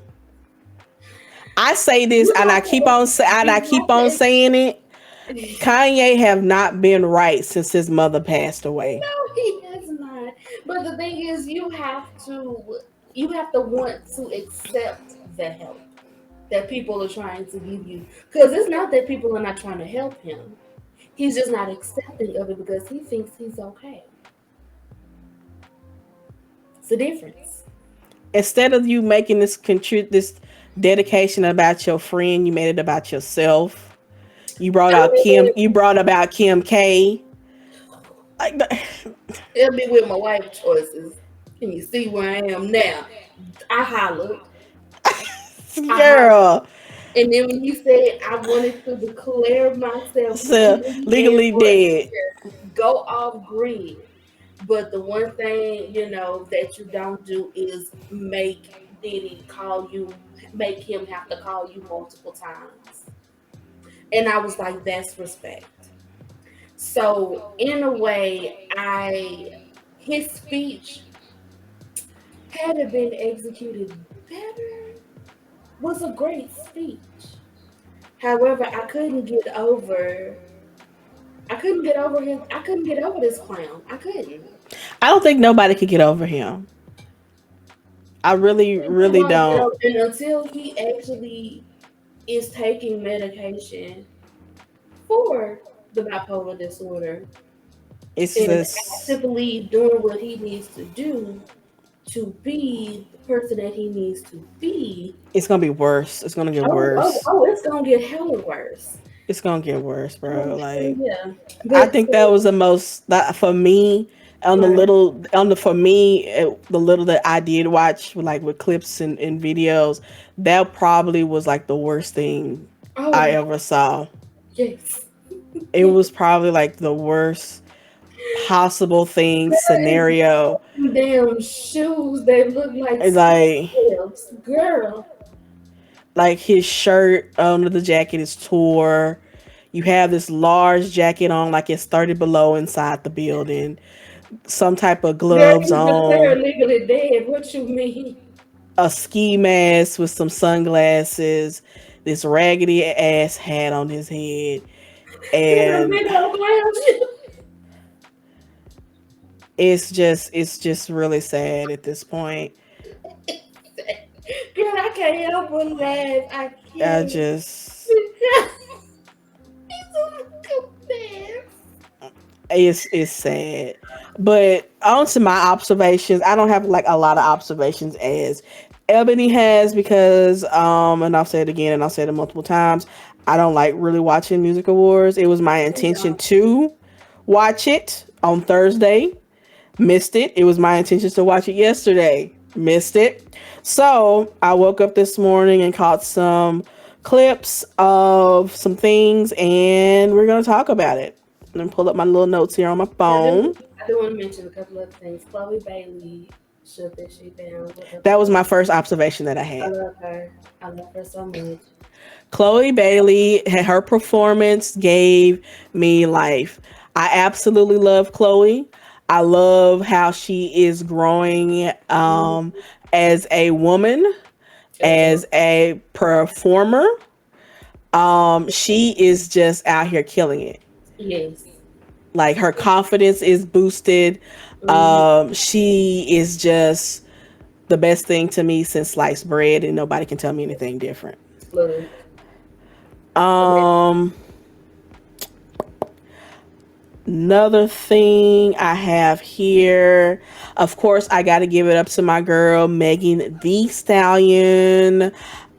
I say this You and have to, I you keep have on to, saying it. no, Kanye have not been right since his mother passed away. he has not. But the thing is, you have to want to accept the help that people are trying to give you. Because it's not that people are not trying to help him. He's just not accepting of it because he thinks he's okay. It's a difference. Instead of you making this dedication about your friend, you made it about yourself. I mean, You brought about Kim K. Like, it'll be with my wife choices. Can you see where I am now? I hollered. I hollered. girl, And then when he said I wanted to declare myself so legally dead legally for a dead. year, go off grid. But the one thing, that you don't do is make him have to call you multiple times. And I was like, that's respect. So in a way, his speech, had it been executed better, was a great speech. However, I couldn't get over this clown. I couldn't. I don't think nobody could get over him. I really, People really gonna get don't. over, and until he actually is taking medication for the bipolar disorder It's and just actively doing what he needs to do to be person that he needs to be, It's gonna be worse. It's gonna get worse. it's gonna get hella worse. It's gonna get worse, Oh, bro. Like yeah, I but think that was the most that for me on the right. little on the for me the little that I did watch like with clips and videos, that probably was like the worst thing I Oh ever saw. yes, It yes. was probably like the worst possible thing And scenario. them damn shoes, they look like It's like slips, girl. his shirt under the jacket is tore. You have this large jacket on, like it's 30 below inside the building. Some type of Girl, gloves he's on, declared legally dead. What you mean? a ski mask with some sunglasses, this raggedy ass hat on his head, In the and middle of lounge. it's just really sad at this point. Girl, I can't help but laugh. I I can't. just Because he's a good man. it's sad. But on to my observations. I don't have like a lot of observations as Ebony has because and I'll say it again and I'll say it multiple times. I don't like really watching music awards. It was my intention to watch it on Thursday. Missed it. It was my intention to watch it yesterday. Missed it. So I woke up this morning and caught some clips of some things, and we're gonna talk about it. Let me pull up my little notes here on my I phone. do, I do want to mention a couple of things. Chloe Bailey shut that shit down with her That was my performance. first observation that I I had. love her. I love her so much. Chloe Bailey, her performance gave me life. I absolutely love Chloe. I love how she is growing Mhm. as a woman, As as a performer. She is just out here killing it. yes. Like her confidence is boosted. Mm-hmm. She is just the best thing to me since sliced bread, and nobody can tell me anything different. Look. Um, Another thing I have here, of course, I got to give it up to my girl Megan the Stallion.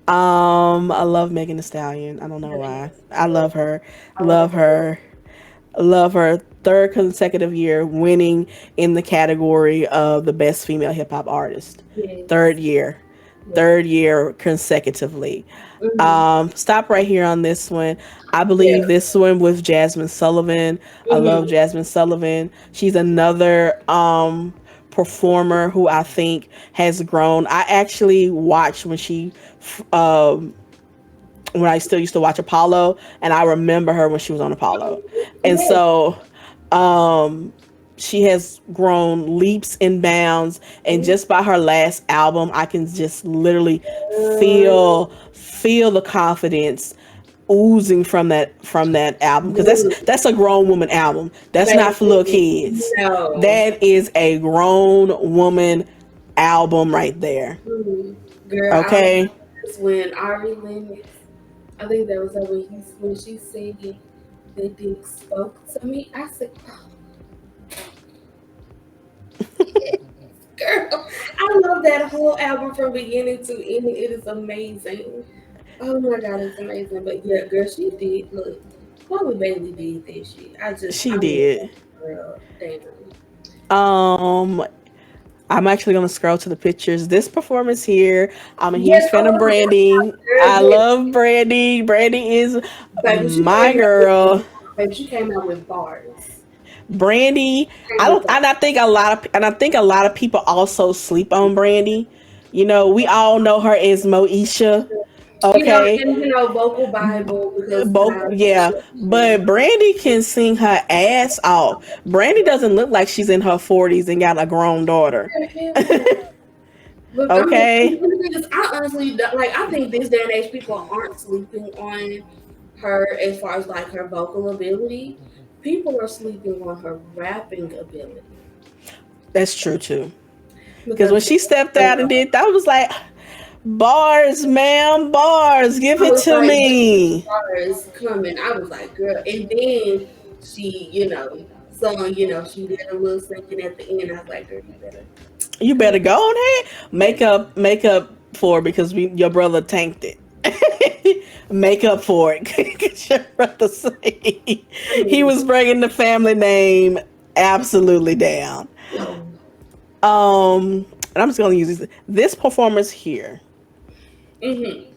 I love Megan the Stallion. I don't know why. I love her. I love Love her. her. Love her. Third consecutive year winning in the category of the best female hip hop artist. Yes. Third year. Yes. Third year consecutively. Mm-hmm. Stop right here on this one. I Yeah. believe this one with Jasmine Sullivan. I love Mm-hmm. Jasmine Sullivan. She's another performer who I think has grown. I actually watched um, when I still used to watch Apollo, and I remember her when she was on Apollo, and Yes. so um, she has grown leaps and bounds. And just by her last album, I can just literally feel the confidence oozing from that album because Mm-hmm. that's a grown woman album. That's not for little Baby, kids. no. That is a grown woman album right there. Mm. Girl, I Okay. remember when Ari Lennox, I think that was her when she said that dick spoke to me. I said, girl, I love that whole album from beginning to end. It is amazing. Oh my god, it's amazing. But yeah, girl, she did look. Chloe Bailey did that shit. She I love did. that girl. Damn. Um, I'm actually gonna scroll to the pictures. This performance here, I'm a huge Yes, I fan of love it. Brandy. Girl, I yes. love Brandy. Brandy is Baby, she my came out with girl. baby, she came out with bars. Brandy, Came with bars. and I think a lot of people also sleep on Brandy. You know, we all know her as Moesha. Okay, Vocal Bible because both yeah, but Brandy can sing her ass off. Brandy doesn't look like she's in her 40s and got a grown daughter. hell yeah. But I mean, Okay, I honestly like. I think this day and age, people aren't sleeping on her as far as like her vocal ability. People are sleeping on her rapping ability that's true too. Because because when she stepped out and did that, I was like, bars, ma'am, bars, give I it was to like, me. bars coming. I was like, girl. And then she, sung, she did a little singing at the end. I was like, girl, you better. You better go on ahead. Make up for it because your brother tanked it. Make up for it. 'Cause your brother say I he mean, was bringing the family name absolutely down. no. And I'm just gonna use this performance here. Mm-hmm.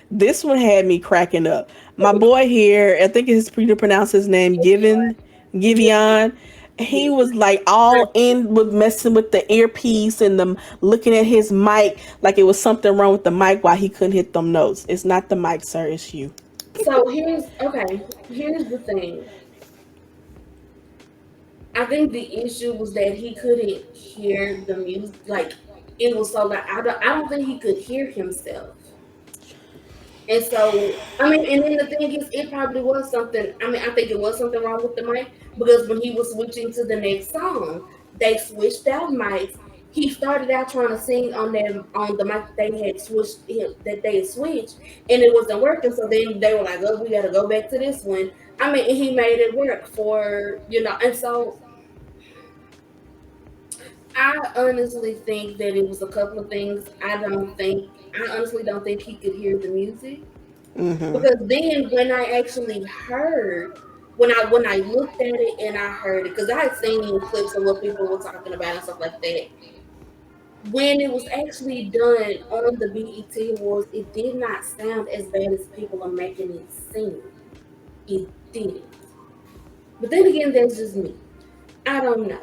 This one had me cracking up. My boy here, I think it's pretty to pronounce his name, Yeah, Giveon. He yeah. was like all in with messing with the earpiece and them looking at his mic like it was something wrong with the mic while he couldn't hit them notes. It's not the mic, sir. It's you. So here's the thing. I think the issue was that he couldn't hear the music. Like it was so like I don't think he could hear himself. And so I mean, and then the thing is, it probably was something. I mean, I think it was something wrong with the mic because when he was switching to the next song, they switched out mics. He started out trying to sing on them on the mic that they had switched, and it wasn't working. So then they were like, "Oh, we got to go back to this one." I mean, and he made it work for and so I honestly think that it was a couple of things. I honestly don't think he could hear the music Mm-hmm. because then when I actually heard, when I looked at it and I heard it, because I had seen clips of what people were talking about and stuff like that. When it was actually done on the BET Awards, it did not sound as bad as people are making it seem. It didn't. But then again, that's just me. I don't know.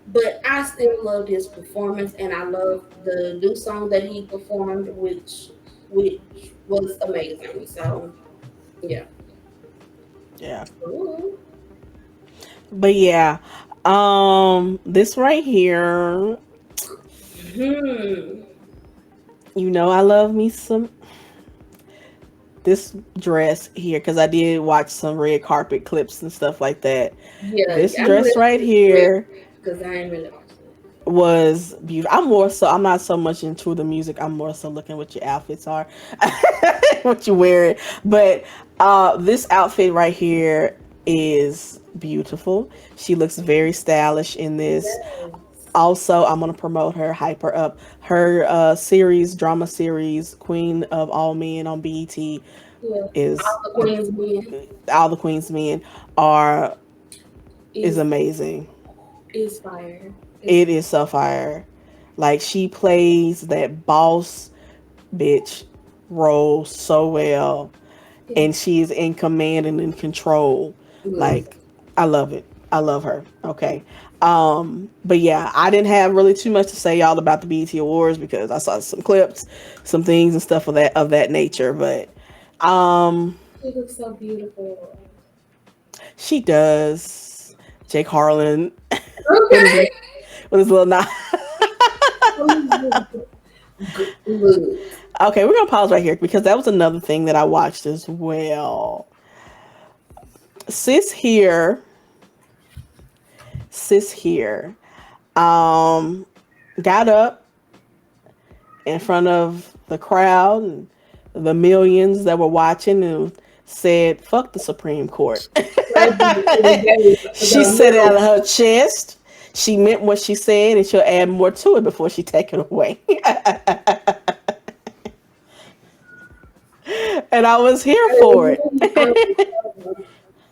But I still loved his performance and I loved the new song that he performed, which was amazing. So yeah. Yeah. Ooh. But yeah. This right here, Hmm. I love me some this dress here because I did watch some red carpet clips and stuff like that. Yeah, This I know dress that's right just weird here because I ain't really watched it. was beautiful. I'm not so much into the music. I'm more so looking what your outfits are, what you wear. But this outfit right here is beautiful. She looks very stylish in this. Yes. Also, I'm gonna promote her, hype her up. Her drama series, Queen of All Men on BET, Yeah. is All the Queen's Men all the Queen's Men are is is amazing. is fire. It's It is so fire. Like she plays that boss bitch role so well, and it's she's in command and in control. good. Like I love it. I love her. Okay. But yeah, I didn't have really too much to say y'all about the BET Awards because I saw some clips, some things and stuff of that nature. But um, She looks so beautiful. she does. Jake Harlan with his Okay. with his little knot. Look. Okay, we're gonna pause right here because that was another thing that I watched as well. Sis here, sis here, um, got up in front of the crowd and the millions that were watching and said, "Fuck the Supreme Court." She said it out of her chest. She meant what she said, and she'll add more to it before she take it away. And I was here for it.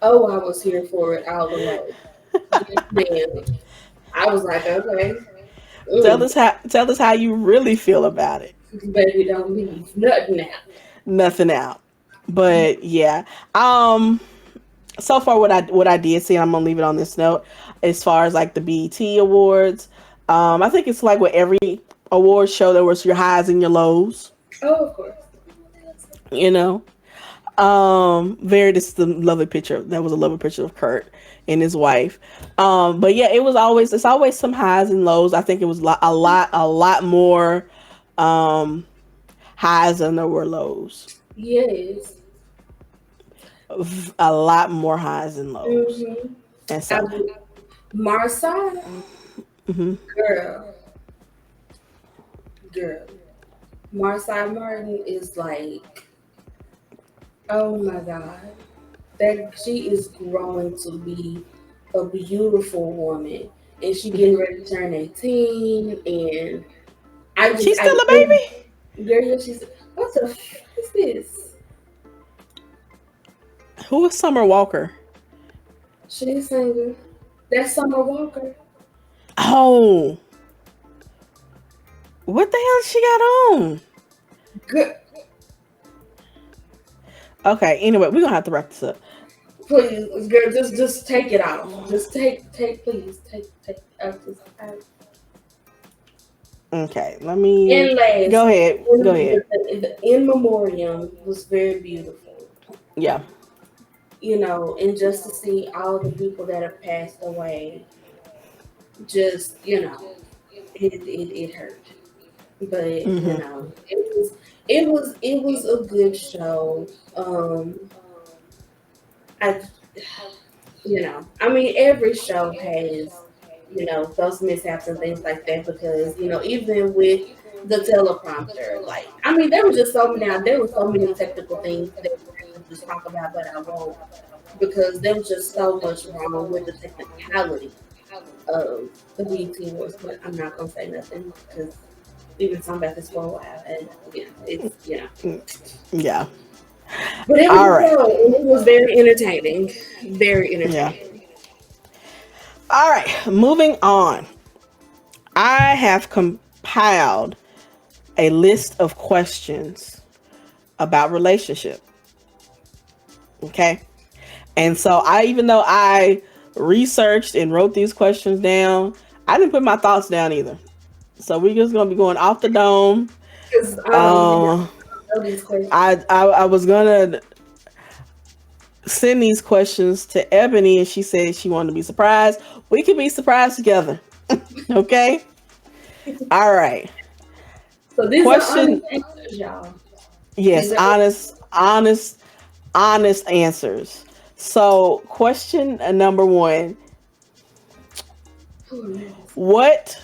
Oh, I was here for it all the way. Yes, ma'am. I was like, okay, Tell us how you really feel about it. baby, don't leave nothing out. Nothing out. But yeah. So far what I did see, I'm gonna leave it on this note, as far as like the BET awards. I think it's like with every award show there was your highs and your lows, Oh, of course. you know. Very this is the lovely picture. That was a lovely picture of Kurt and his wife. But yeah, it's always some highs and lows. I think it was a lot more um highs than there were lows. Yes. A lot more highs than lows. Mm-hmm. And I so, would, Marsai, mhm. girl, girl. Marsai Martin is like, oh my God. That she is growing to be a beautiful woman. and she getting ready to turn 18, and She's I still a girl, baby. yeah, she's what the f is this? Who is Summer Walker? She's single. That's Summer Walker. Oh, what the hell she got on? Good. Okay, anyway, we're gonna have to wrap this up. Please, girl, just take it off. Just please Okay, let me and last, go ahead. Go ahead. the in memoriam was very beautiful. Yeah. And just to see all the people that have passed away, just it hurt. But Hmm. it was a good show. I I mean, every show has, those mishaps and things like that because, even with the teleprompter, like, I mean, there were so many technical things that I could just talk about, but I won't because there was just so much wrong with the technicality of the BT Wars, but I'm not going to say nothing because we've been talking about this for a while and, Yeah. But it was All a right. show and it was very entertaining. Very Yeah. entertaining. All right. Moving on. I have compiled a list of questions about relationship. Okay. And so even though I researched and wrote these questions down, I didn't put my thoughts down either. So we're just gonna be going off the dome. Because Uh, know these questions. I was gonna send these questions to Ebony, and she said she wanted to be surprised. We could be surprised together. Okay. All right. So these are honest Question. answers, y'all. Yes, These are honest answers. So, question number one: oh, I'm nervous. what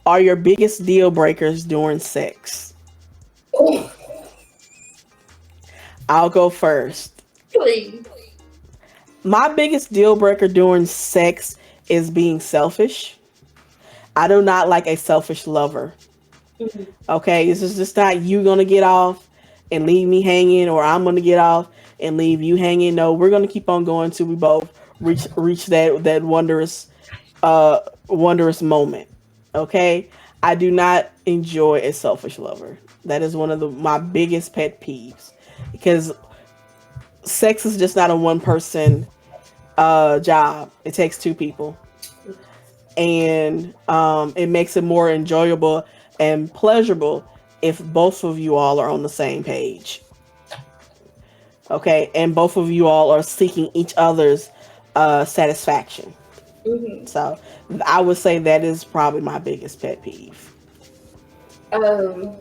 are your biggest deal breakers during sex? Oh, I'll go first. please. My biggest deal breaker during sex is being selfish. I do not like a selfish lover. Mhm. Okay, this is just not you gonna get off and leave me hanging, or I'm gonna get off and leave you hanging. No, we're gonna keep on going till we both reach that wondrous moment. Okay, I do not enjoy a selfish lover. That is one of my biggest pet peeves because sex is just not a one person job. It takes two people, and it makes it more enjoyable and pleasurable if both of you all are on the same page. Okay, and both of you all are seeking each other's satisfaction. Mhm. So I would say that is probably my biggest pet peeve. Um,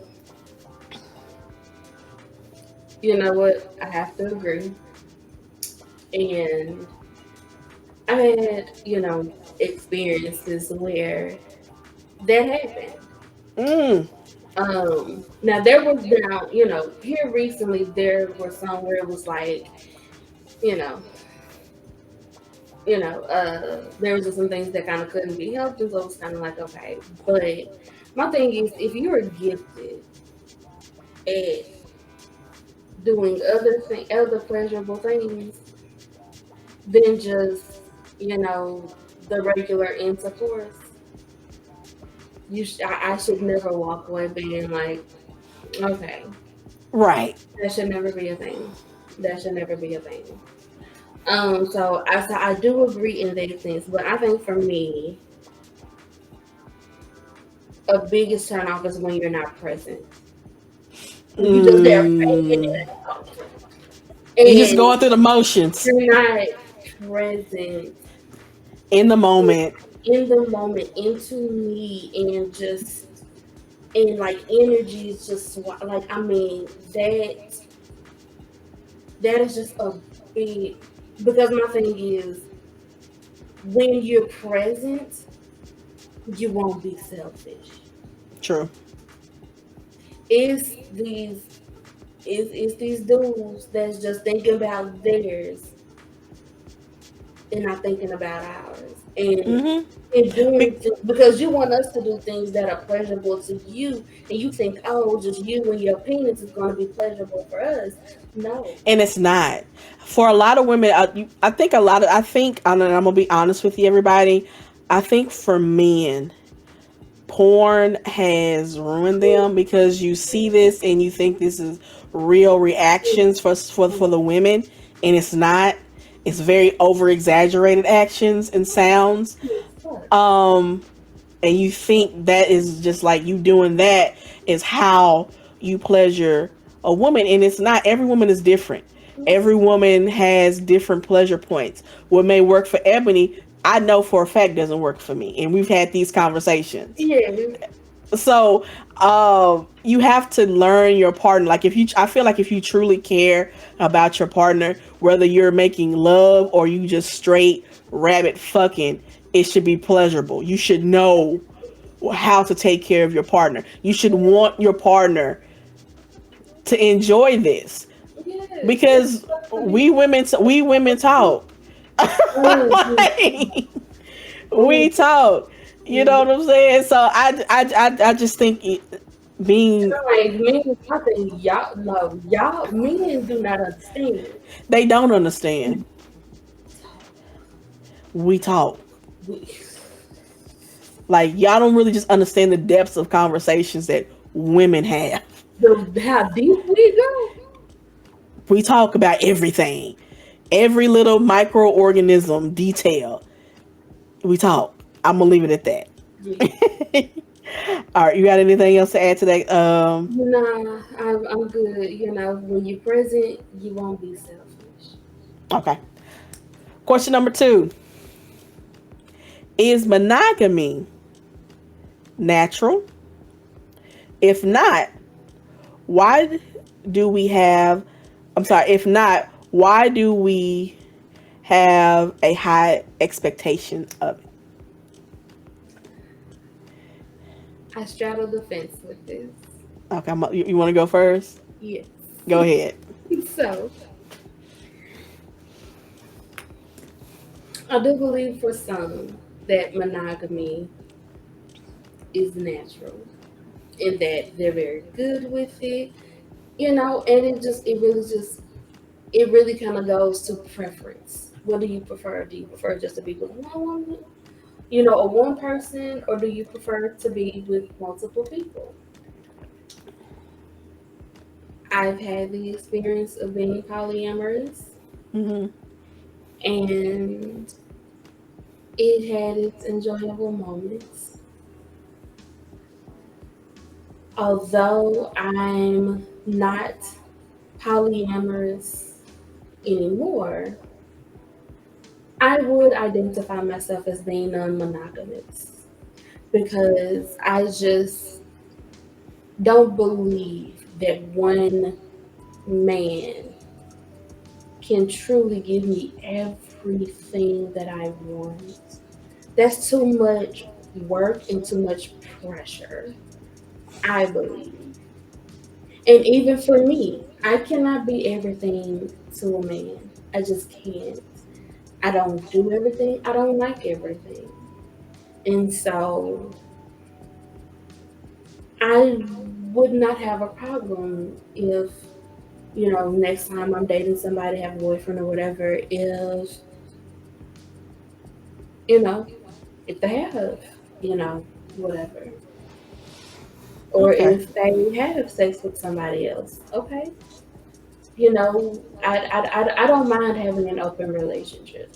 you know what? I have to agree. And I had, experiences where that happened. Mm, Now there was now, here recently there was some where it was like, you know, there was just some things that kind of couldn't be helped, and so it was kind of like okay. But my thing is, if you're gifted at doing other pleasurable things than just the regular intercourse, I should never walk away being like, okay, right. that should never be a thing. That should never be a thing. So I do agree in that sense, but I think for me, a biggest turn off is when you're not present. When you just there faking Mm, you just and going through the motions you're not present in the moment. in the moment into me and just and like energy is just like I mean that is just a big because my thing is when you're present you won't be selfish. True. It's these dudes that's just thinking about theirs and not thinking about ours. and Mm-hmm. doing Be- because you want us to do things that are pleasurable to you, and you think, oh, just you and your penis is going to be pleasurable for us. No. and it's not for a lot of women. I think a lot of I think I'm gonna be honest with you, everybody. I think for men, porn has ruined them because you see this and you think this is real reactions for the women, and it's not. It's very over exaggerated actions and sounds. Um, and you think that is just like you doing that is how you pleasure a woman, and it's not. Every woman is different. Every woman has different pleasure points. What may work for Ebony, I know for a fact doesn't work for me, and we've had these conversations. Yeah. So you have to learn your partner. Like if you I feel like if you truly care about your partner, whether you're making love or you just straight rabbit fucking, it should be pleasurable. You should know how to take care of your partner. You should want your partner to enjoy this, Yes, it's because supposed to be. we women talk. Mhm, Like, we mhm, talk. You know mhm. what I'm saying? So I just think being Like men, I think y'all no, y'all men do not understand. they don't understand. We talk. We talk. We Like y'all don't really just understand the depths of conversations that women have. the how deep we go. We talk about everything, every little microorganism detail. We talk. I'm gonna leave it at Yeah. that. All right, you got anything else to add to that? Nah, I'm good. You know, when you're present, you won't be selfish. Okay. Question number 2: is monogamy natural? If not, why do we have? I'm sorry. If not, why do we have a high expectation of it? I straddle the fence with this. Okay, you want to go first? Yes. Go ahead. So I do believe for some that monogamy is natural and that they're very good with it. You know, and it really kind of goes to preference. What do you prefer? Do you prefer just to be with one woman, you know, a one person, or do you prefer to be with multiple people? I've had the experience of being polyamorous, Hmm. and it had its enjoyable moments. Although I'm not polyamorous anymore, I would identify myself as being non monogamous because I just don't believe that one man can truly give me everything that I want. That's too much work and too much pressure, I believe. And even for me, I cannot be everything to a man. I just can't. I don't do everything. I don't like everything. And so I would not have a problem if, you know, next time I'm dating somebody, have a boyfriend or whatever, if, you know, if they have, you know, whatever. Or Okay. if they have sex with somebody else. Okay. You know, I don't mind having an open relationship.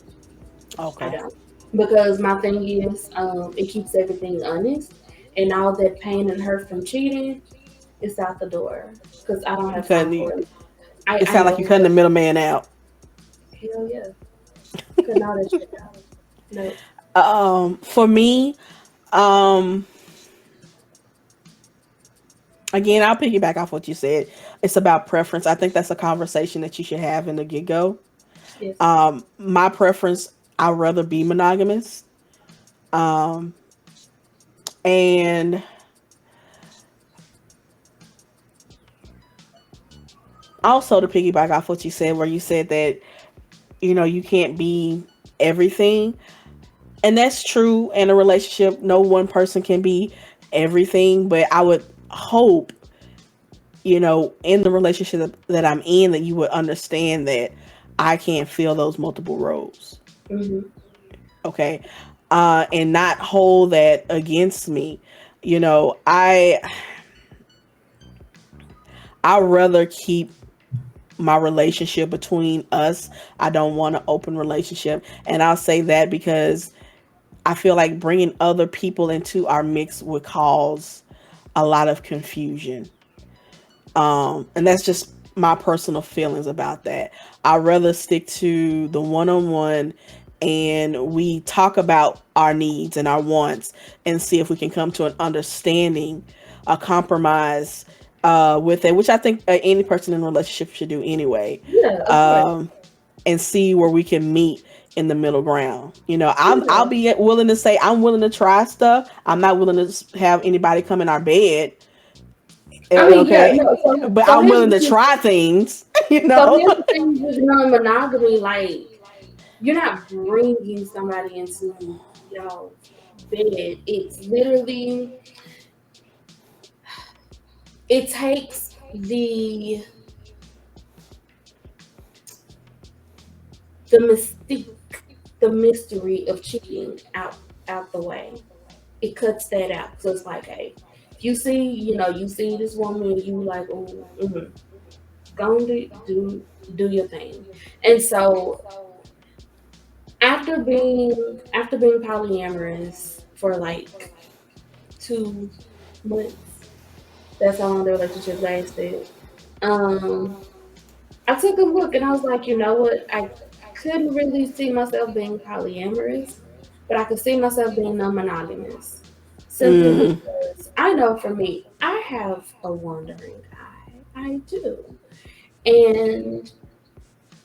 I Okay. don't. Because my thing is, it keeps everything honest. And all that pain and hurt from cheating is out the door. Because I don't You have time cutting. for it. It I sounds like you know, cutting the middleman out. hell yeah. Cutting all that shit out. No. For me, um, again, I'll piggyback off what you said. It's about preference. I think that's a conversation that you should have in the get go. Yes. My preference, I'd rather be monogamous. Um, and also to piggyback off what you said, where you said that you can't be everything. And that's true in a relationship. No one person can be everything, but I would hope, in the relationship that I'm in, that you would understand that I can't fill those multiple roles. Hmm. Okay. And not hold that against me. You know, I rather keep my relationship between us. I don't want an open relationship. And I'll say that because I feel like bringing other people into our mix would cause a lot of confusion. And that's just my personal feelings about that. I'd rather stick to the one on one, and we talk about our needs and our wants and see if we can come to an understanding, a compromise with it, which I think any person in a relationship should do anyway. Yeah, of course. Um, and see where we can meet in the middle ground. I'll Yeah. be willing to say I'm willing to try stuff. I'm not willing to have anybody come in our bed. I mean, yeah, Okay, no. but So I'm here's willing the to thing. try things. So here's the thing with non-monogamy. Like, you're not bringing somebody into y'all's bed. It's literally, it takes the mystique, the mystery of cheating out the way. It cuts that out. So it's like, hey, if you see this woman, you like, oh, go and do your thing. And so after being polyamorous for like 2 months, that's how long the relationship lasted. Um, I took a look and I was like, you know what? I couldn't really see myself being polyamorous, but I could see myself being non-monogamous. Simply Mm, because I know for me, I have a wandering eye. I do. And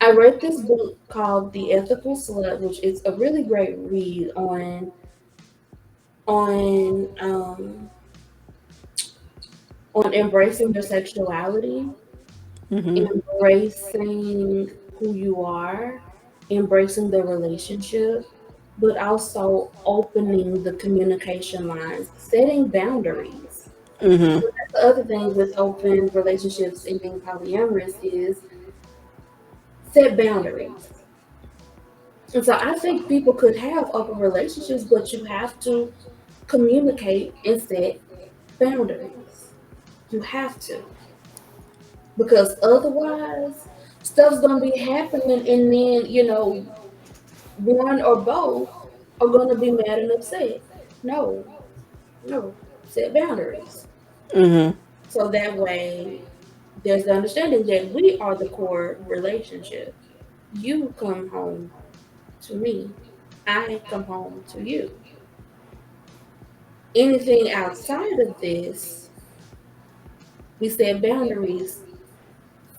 I read this book called The Ethical Slut, which is a really great read on um on embracing your sexuality, mm-hmm, embracing who you are, embracing the relationship, but also opening the communication lines, setting boundaries. mm-hmm. The other thing with open relationships and being polyamorous is set boundaries. And so I think people could have open relationships, but you have to communicate and set boundaries. You have to. Because otherwise, stuff's gonna be happening, and then one or both are gonna be mad and upset. No, no, set boundaries. Mm-hmm. So that way, there's the understanding that we are the core relationship. You come home to me, I come home to you. Anything outside of this, we set boundaries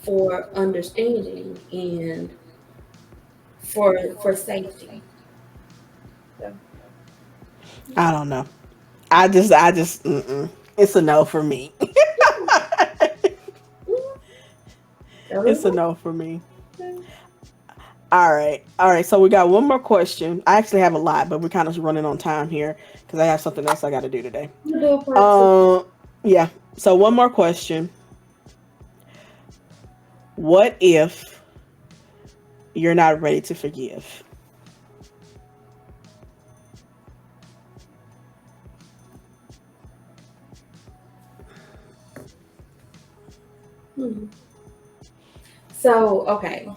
for understanding and for safety. So, I don't know. I just, it's a no for me. that was It's a no for me. All right. So we got one more question. I actually have a lot, but we're kind of running on time here because I have something else I got to do today. we'll do a part two. Um, yeah. So one more question. What if you're not ready to forgive? Hmm. So, okay,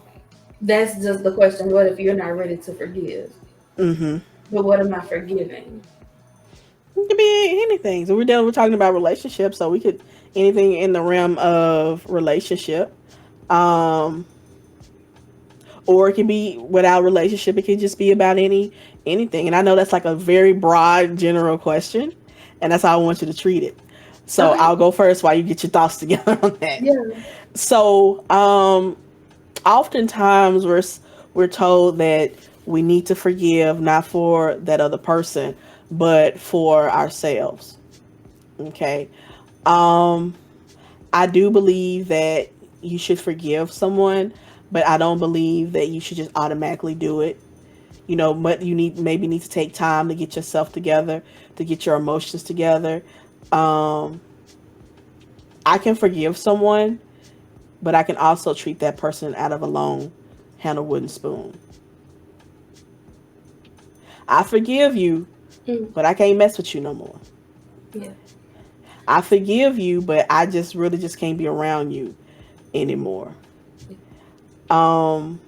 that's just the question. What if you're not ready to forgive? Mm-hmm. But what am I forgiving? It could be anything. So we're talking about relationships, so we could anything in the realm of relationship. Um, or it can be without relationship. It could just be about anything. And I know that's like a very broad, general question, and that's how I want you to treat it. So Okay. I'll go first while you get your thoughts together on that. Yeah. So, oftentimes we're told that we need to forgive not for that other person, but for ourselves. Okay. Um, I do believe that you should forgive someone, but I don't believe that you should just automatically do it. But you maybe need to take time to get yourself together, to get your emotions together. um I can forgive someone, but I can also treat that person out of a long handle wooden spoon. I forgive you, Mm, but I can't mess with you no more. yeah. I forgive you, but I just really just can't be around you anymore. um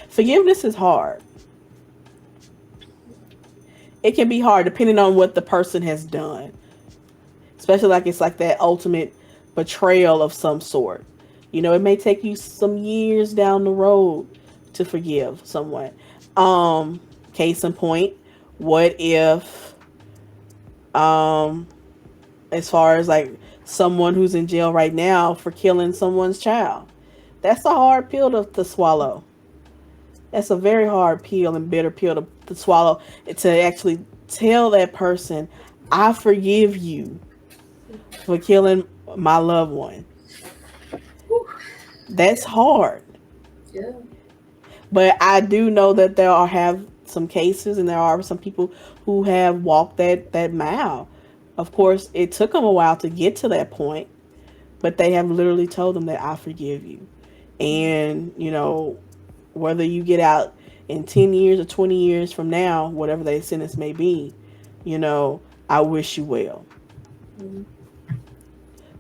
Forgiveness is hard. It can be hard depending on what the person has done, especially like it's like that ultimate betrayal of some sort. It may take you some years down the road to forgive someone. um Case in point, what if, um as far as like someone who's in jail right now for killing someone's child? That's a hard pill to swallow. That's a very hard pill and bitter pill to swallow, to actually tell that person, I forgive you for killing my loved one. Whew. That's hard. Yeah. But I do know that there are have some cases, and there are some people who have walked that mile. Of course, it took them a while to get to that point, but they have literally told them that I forgive you. And, whether you get out in 10 years or 20 years from now, whatever their sentence may be, you know, I wish you well. Mm,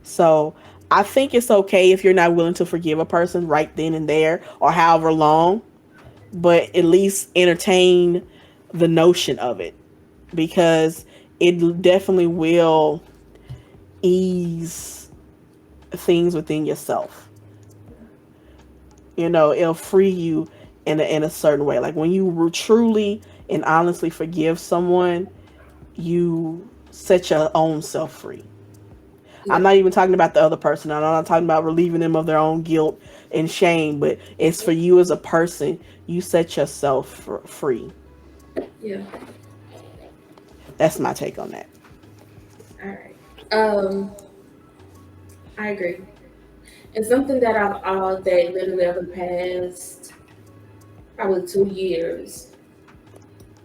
So I think it's okay if you're not willing to forgive a person right then and there or however long, but at least entertain the notion of it, because it definitely will ease things within yourself. It'll free you in a certain way. Like when you truly and honestly forgive someone, you set your own self free. I'm yeah. not even talking about the other person. I'm not talking about relieving them of their own guilt and shame, but it's for you as a person. You set yourself free. Yeah. That's my take on that. All right. I agree. And something that I've all day, literally over the past probably 2 years,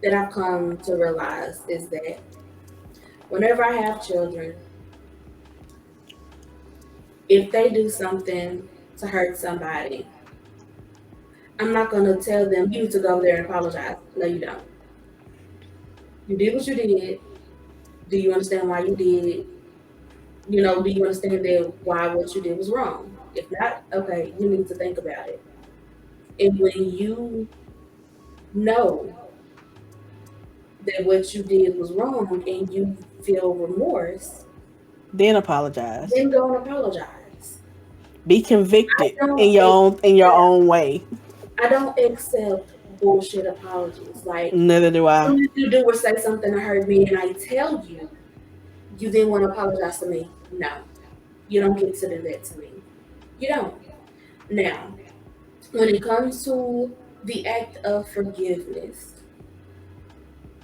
that I've come to realize is that whenever I have children, if they do something to hurt somebody, I'm not going to tell them, you need to go over there and apologize. No, you don't. You did what you did. Do you understand why you did? Do you understand that why what you did was wrong? If not, okay, you need to think about it. And when you know that what you did was wrong and you feel remorse, Then apologize. then go and apologize. Be I convicted in don't your accept own way. I don't accept bullshit apologies. Like, Neither do as I. soon as you do or say something to hurt me and I tell you, you then want to apologize to me. No, you don't get to do that to me. You don't. Now, when it comes to the act of forgiveness,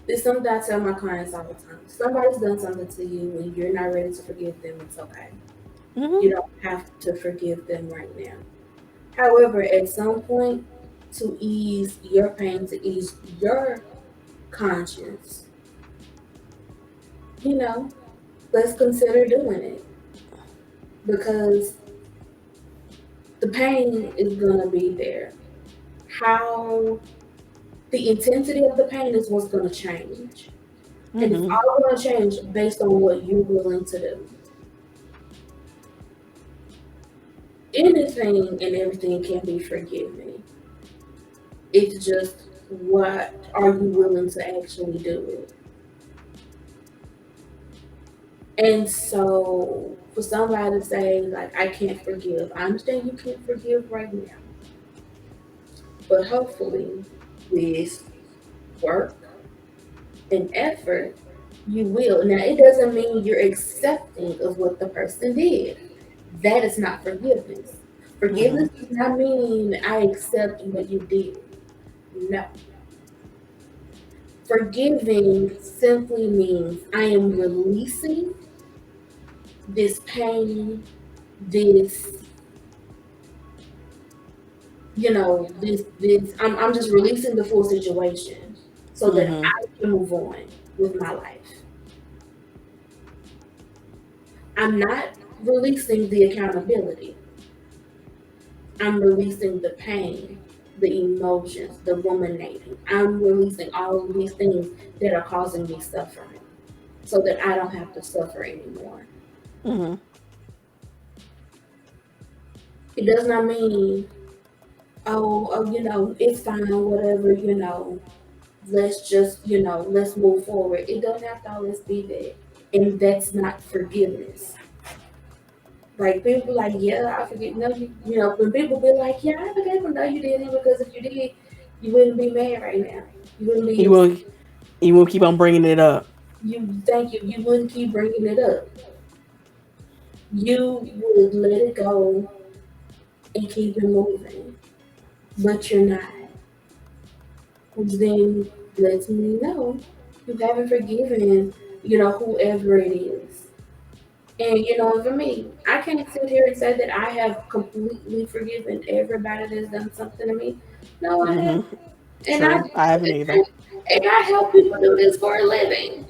it's something that I tell my clients all the time. Somebody's done something to you and you're not ready to forgive them, it's okay. You Hmm. don't have to forgive them right now. However, at some point, to ease your pain, to ease your conscience, you know, let's consider doing it because the pain is going to be there. How the intensity of the pain is what's going to change. And it's Hmm. all going to change based on what you're willing to do. Anything and everything can be forgiven. It's just what are you willing to actually do it? And so for somebody to say, like, I can't forgive, I understand you can't forgive right now. But hopefully, with work and effort, you will. Now, it doesn't mean you're accepting of what the person did. That is not forgiveness. Hmm. Forgiveness does not mean I accept what you did. No. Forgiving simply means I am releasing this pain, this I'm just releasing the full situation so that Mhm. I can move on with my life. I'm not releasing the accountability. I'm releasing the pain, the emotions, the ruminating. I'm releasing all of these things that are causing me suffering so that I don't have to suffer anymore. Mhm. It does not mean, it's fine, whatever, let's just, let's move forward. It doesn't have to always be that. And that's not forgiveness. Like people be like, yeah, I forget. No, when people be like, yeah, I forgave him. No, you didn't, because if you did, you wouldn't be mad right now. You wouldn't be You upset. will. You will keep on bringing it up. You wouldn't keep bringing it up. You would let it go and keep it moving, but you're not, which then lets me know you haven't forgiven, whoever it is. And for me, I can't sit here and say that I have completely forgiven everybody that's done something to me. No, I have, Mhm. and I True. I haven't either. and I help people do this for a living.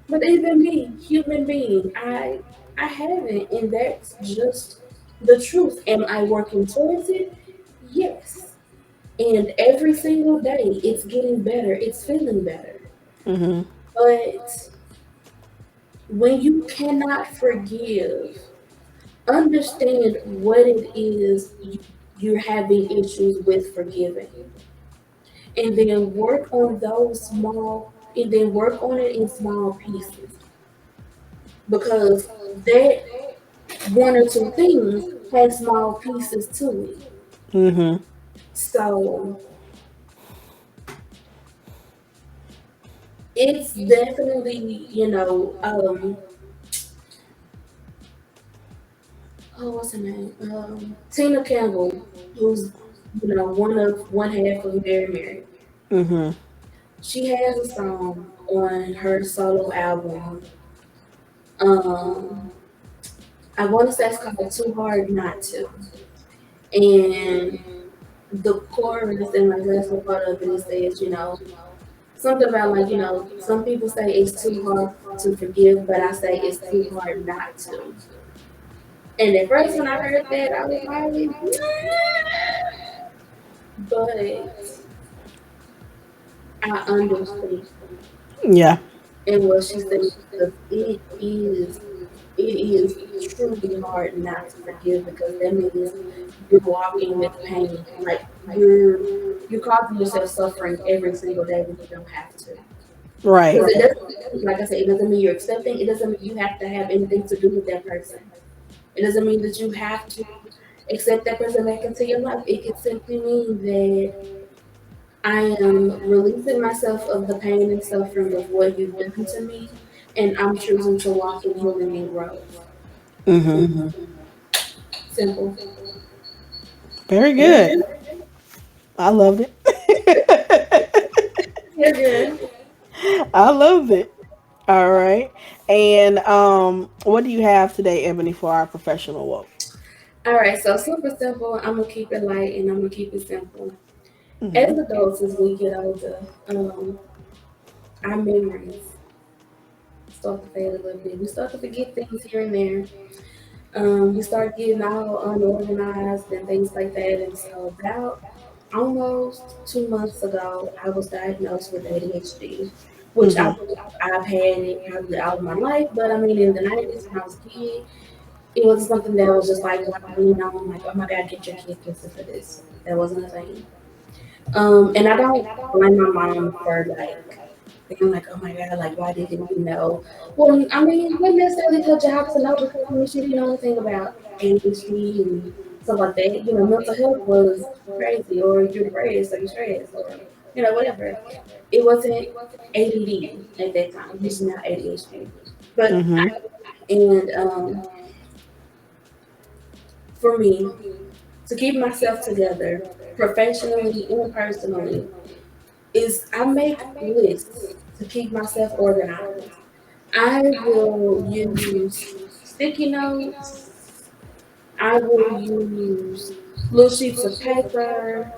But even me, human being, I haven't, and that's just the truth. Am I working towards it? Yes. And every single day, it's getting better. It's feeling better. Mhm. But when you cannot forgive, understand what it is you're having issues with forgiving, and then work on it in small pieces, because that one or two things has small pieces to it. Mhm. So it's definitely, what's her name? Tina Campbell, who's one half of Mary Mary. Mhm. She has a song on her solo album. Um, I want to say it's called "Too Hard Not to," and the chorus and like that's what part of it, it says, something about like, some people say it's too hard to forgive, but I say it's too hard not to. And at first, when I heard that, I was like, but I understand. Yeah. And what she said, because it is truly hard not to forgive, because that means you're walking with pain. Like you're causing yourself suffering every single day when you don't have to. Right. Because it doesn't, like I said, it doesn't mean you're accepting. It doesn't mean you have to have anything to do with that person. It doesn't mean that you have to accept that person back into your life. It could simply mean that I am releasing myself of the pain and suffering of what you've done to me, and I'm choosing to walk in healing and growth. Mhm. Simple. Very You're good. good. I loved it. You're good. I loved it. All right. And what do you have today, Ebony, for our professional woke? All right, so super simple. I'm gonna keep it light and I'm gonna keep it simple. As Mhm. adults, as we get older, our memories start to fade a little bit. We start to forget things here and there. We start getting all unorganized and things like that. And so, about almost 2 months ago, I was diagnosed with ADHD, which Mhm. I've had it probably all of my life. But I mean, in the 90s when I was a kid, it wasn't something that was just like widely known, like, oh my God, get your kid tested for this. That wasn't a thing. And I don't blame my mom for like being like, oh my God, like, why didn't you know? Well, I mean, not necessarily her job to know, because I mean, she didn't know anything about ADHD and stuff like that. Mental health was crazy, or you're depressed, or you're stressed, or, whatever. It wasn't ADD at that time, it's now ADHD. But, Mhm. and for me, to keep myself together professionally and personally, is I make lists to keep myself organized. I will use sticky notes. I will use little sheets of paper.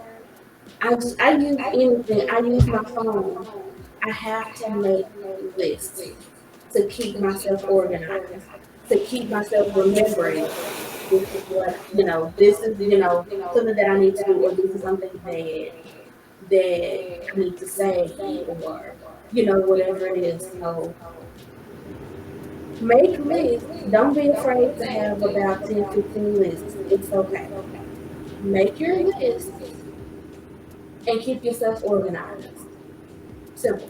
I use anything. I use my phone. I have to make lists to keep myself organized, to keep myself remembering this is what this is something that I need to do, or this is something that I need to say, or whatever it is. So make lists. Don't be afraid to have about 10, 15 lists. It's okay. Make your list and keep yourself organized. Simple.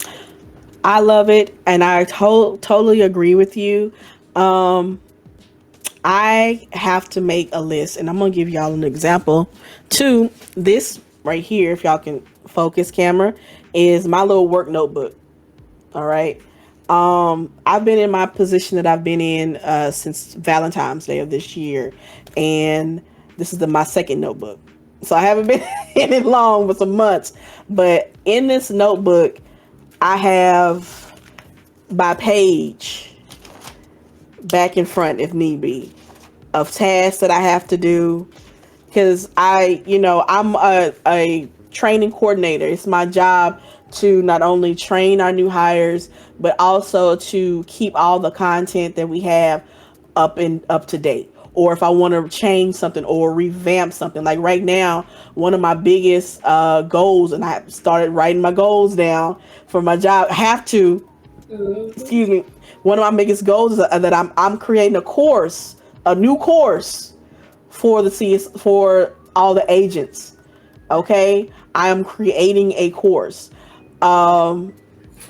I love it, and I totally agree with you. Um, I have to make a list, and I'm gonna give y'all an example. To this right here, if y'all can focus camera, is my little work notebook. All right. I've been in my position that I've been in since Valentine's Day of this year, and this is my second notebook. So I haven't been in it long, but some months. But in this notebook, I have by page, back and front if need be, of tasks that I have to do, because I'm a training coordinator. It's my job to not only train our new hires, but also to keep all the content that we have up to date. Or if I want to change something or revamp something, like right now, one of my biggest goals, and I started writing my goals down for my job. Have to, Mm-hmm. excuse me. One of my biggest goals is that I'm creating a course, a new course for the CS, for all the agents. Okay, I am creating a course. Um,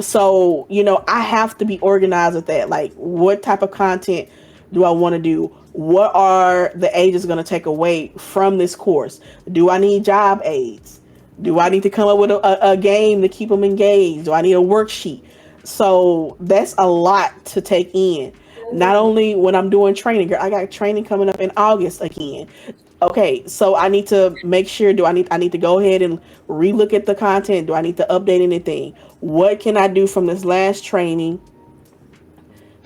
so I have to be organized with that. Like, what type of content do I want to do? What are the agents going to take away from this course? Do I need job aids? Do I need to come up with a game to keep them engaged? Do I need a worksheet? So that's a lot to take in. Not only when I'm doing training, girl, I got training coming up in August again. Okay, so I need to make sure, I need to go ahead and relook at the content. Do I need to update anything? What can I do from this last training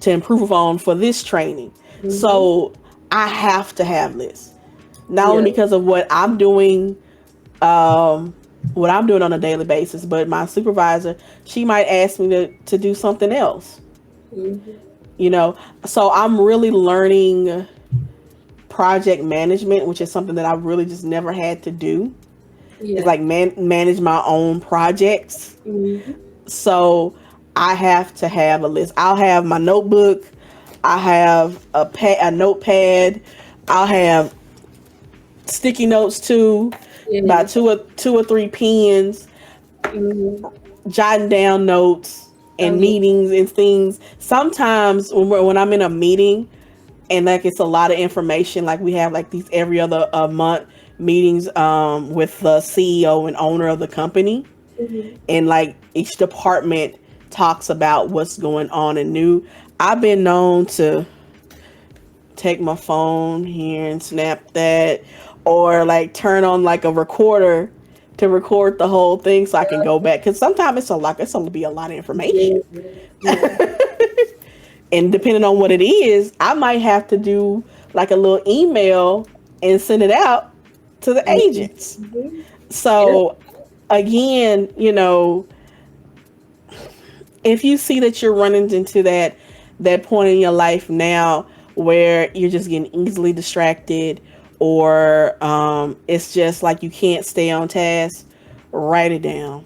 to improve on for this training? Mm-hmm. So I have to have this. Not only Yeah. because of um what I'm doing on a daily basis, but my supervisor, she might ask me to do something else. Mm-hmm. You know, so I'm really learning project management, which is something that I really just never had to do. It's Yeah. like manage my own projects. Mm-hmm. So I have to have a list. I'll have my notebook. I have a notepad. I'll have sticky notes too, Yeah. about two or three pens, Mm-hmm. jotting down notes Oh and yeah. meetings and things. Sometimes when I'm in a meeting and like it's a lot of information, like we have like these every other month meetings with the CEO and owner of the company, Mm-hmm. and like each department talks about what's going on and new. I've been known to take my phone here and snap that, or like turn on like a recorder to record the whole thing so I can go back, because sometimes it's going to be a lot of information. Yeah. Yeah. And depending on what it is, I might have to do like a little email and send it out to the agents. Mm-hmm. Yep. So again, if you see that you're running into that point in your life now where you're just getting easily distracted, or it's just like you can't stay on task, write it down,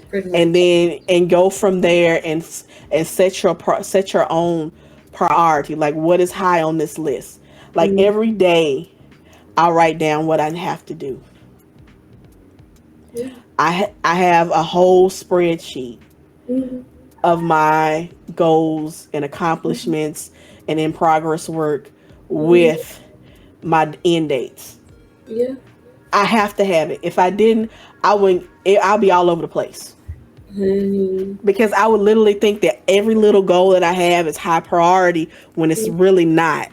Pretty and much. then and go from there, and set your own priority. Like, what is high on this list? Like, Mm-hmm. every day I'll write down what I have to do. Yeah. I have a whole spreadsheet Mm-hmm. of my goals and Mm-hmm. accomplishments and in progress work Mm-hmm. with my end dates. Yeah. I have to have it. If I didn't, I wouldn't. I'll be all over the place, Mm-hmm. because I would literally think that every little goal that I have is high priority when it's really not.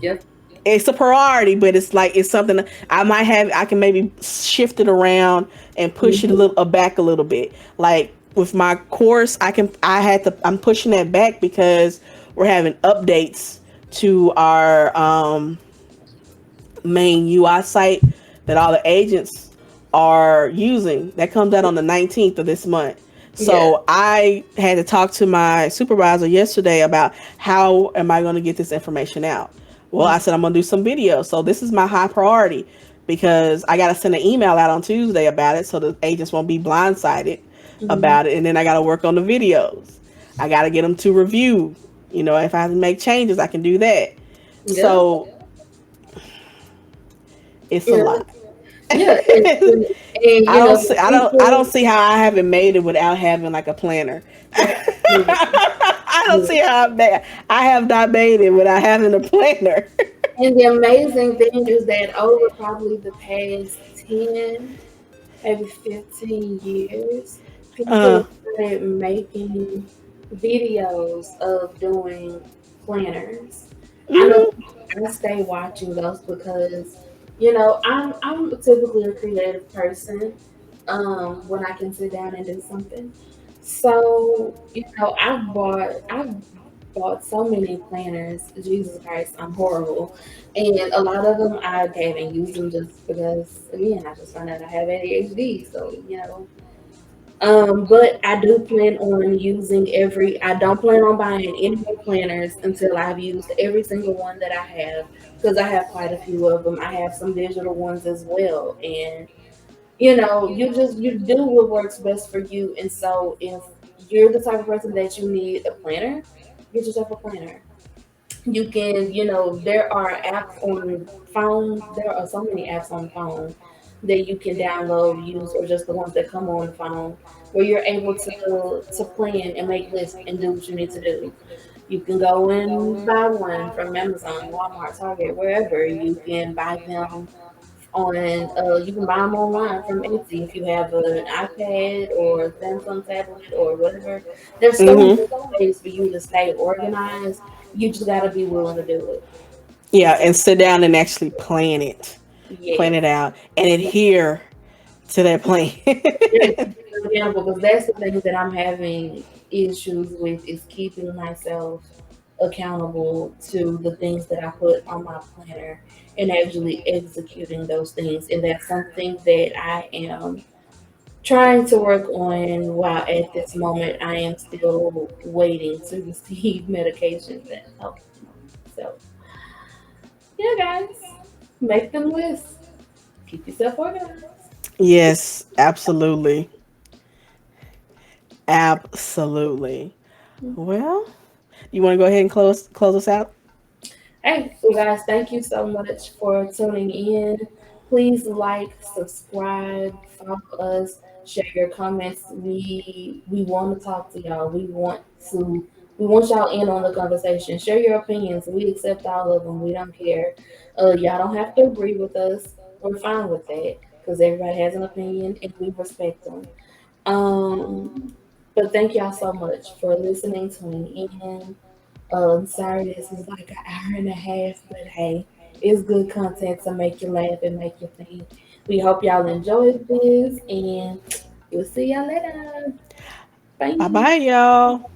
Yep. It's a priority, but it's like it's something that I might have. I can maybe shift it around and push it a Mm-hmm. little back a little bit. Like with my course, I'm pushing that back because we're having updates to our main UI site that all the agents are using. That comes out on the 19th of this month. Yeah. So I had to talk to my supervisor yesterday about how am I going to get this information out. Well, I said I'm going to do some videos. So this is my high priority because I got to send an email out on Tuesday about it so the agents won't be blindsided Mm-hmm. about it. And then I got to work on the videos. I got to get them to review. You know, if I have to make changes, I can do that. Yeah. So it's a Yeah. lot. Yeah. And I you don't know, see. I don't people. see how I haven't made it without having like a planner. Yeah. I don't Yeah. see how I have not made it without having a planner. And the amazing thing is that over probably the past 10, maybe 15 years, people uh, have started making videos of doing planners. I know mm-hmm, I stay watching those because, I'm typically a creative person when I can sit down and do something. So, I've bought so many planners. Jesus Christ, I'm horrible. And a lot of them I haven't used them just because, again, I just found out I have ADHD. So, but I do plan on using I don't plan on buying any more planners until I've used every single one that I have because I have quite a few of them. I have some digital ones as well. And you do what works best for you. And so if you're the type of person that you need a planner, get yourself a planner. You can, there are apps on phone. There are so many apps on phone that you can download, use, or just the ones that come on the phone, where you're able to plan and make lists and do what you need to do. You can go and buy one from Amazon, Walmart, Target, wherever. You can buy them you can buy them online from Etsy if you have an iPad or a Samsung tablet or whatever. There's so many mm-hmm. ways for you to stay organized. You just got to be willing to do it. Yeah, It's and sit down and actually plan it yes. out, and adhere to that plan. Yes, because that's the thing that I'm having issues with is keeping myself accountable to the things that I put on my planner and actually executing those things. And that's something that I am trying to work on while at this moment I am still waiting to receive medications that help me. So, yeah, guys, make them lists. Keep yourself organized. Yes, absolutely, absolutely. Well, you want to go ahead and close us out? Hey, so guys, thank you so much for tuning in. Please like, subscribe, follow us, share your comments. We want to talk to y'all. We want y'all in on the conversation. Share your opinions. We accept all of them. We don't care. Y'all don't have to agree with us. We're fine with that because everybody has an opinion and we respect them. Um, but thank y'all so much for listening, tuning in. Sorry, this is like an hour and a half, but hey, it's good content to make you laugh and make you think. We hope y'all enjoyed this, and we'll see y'all later. Bye Bye. bye, y'all.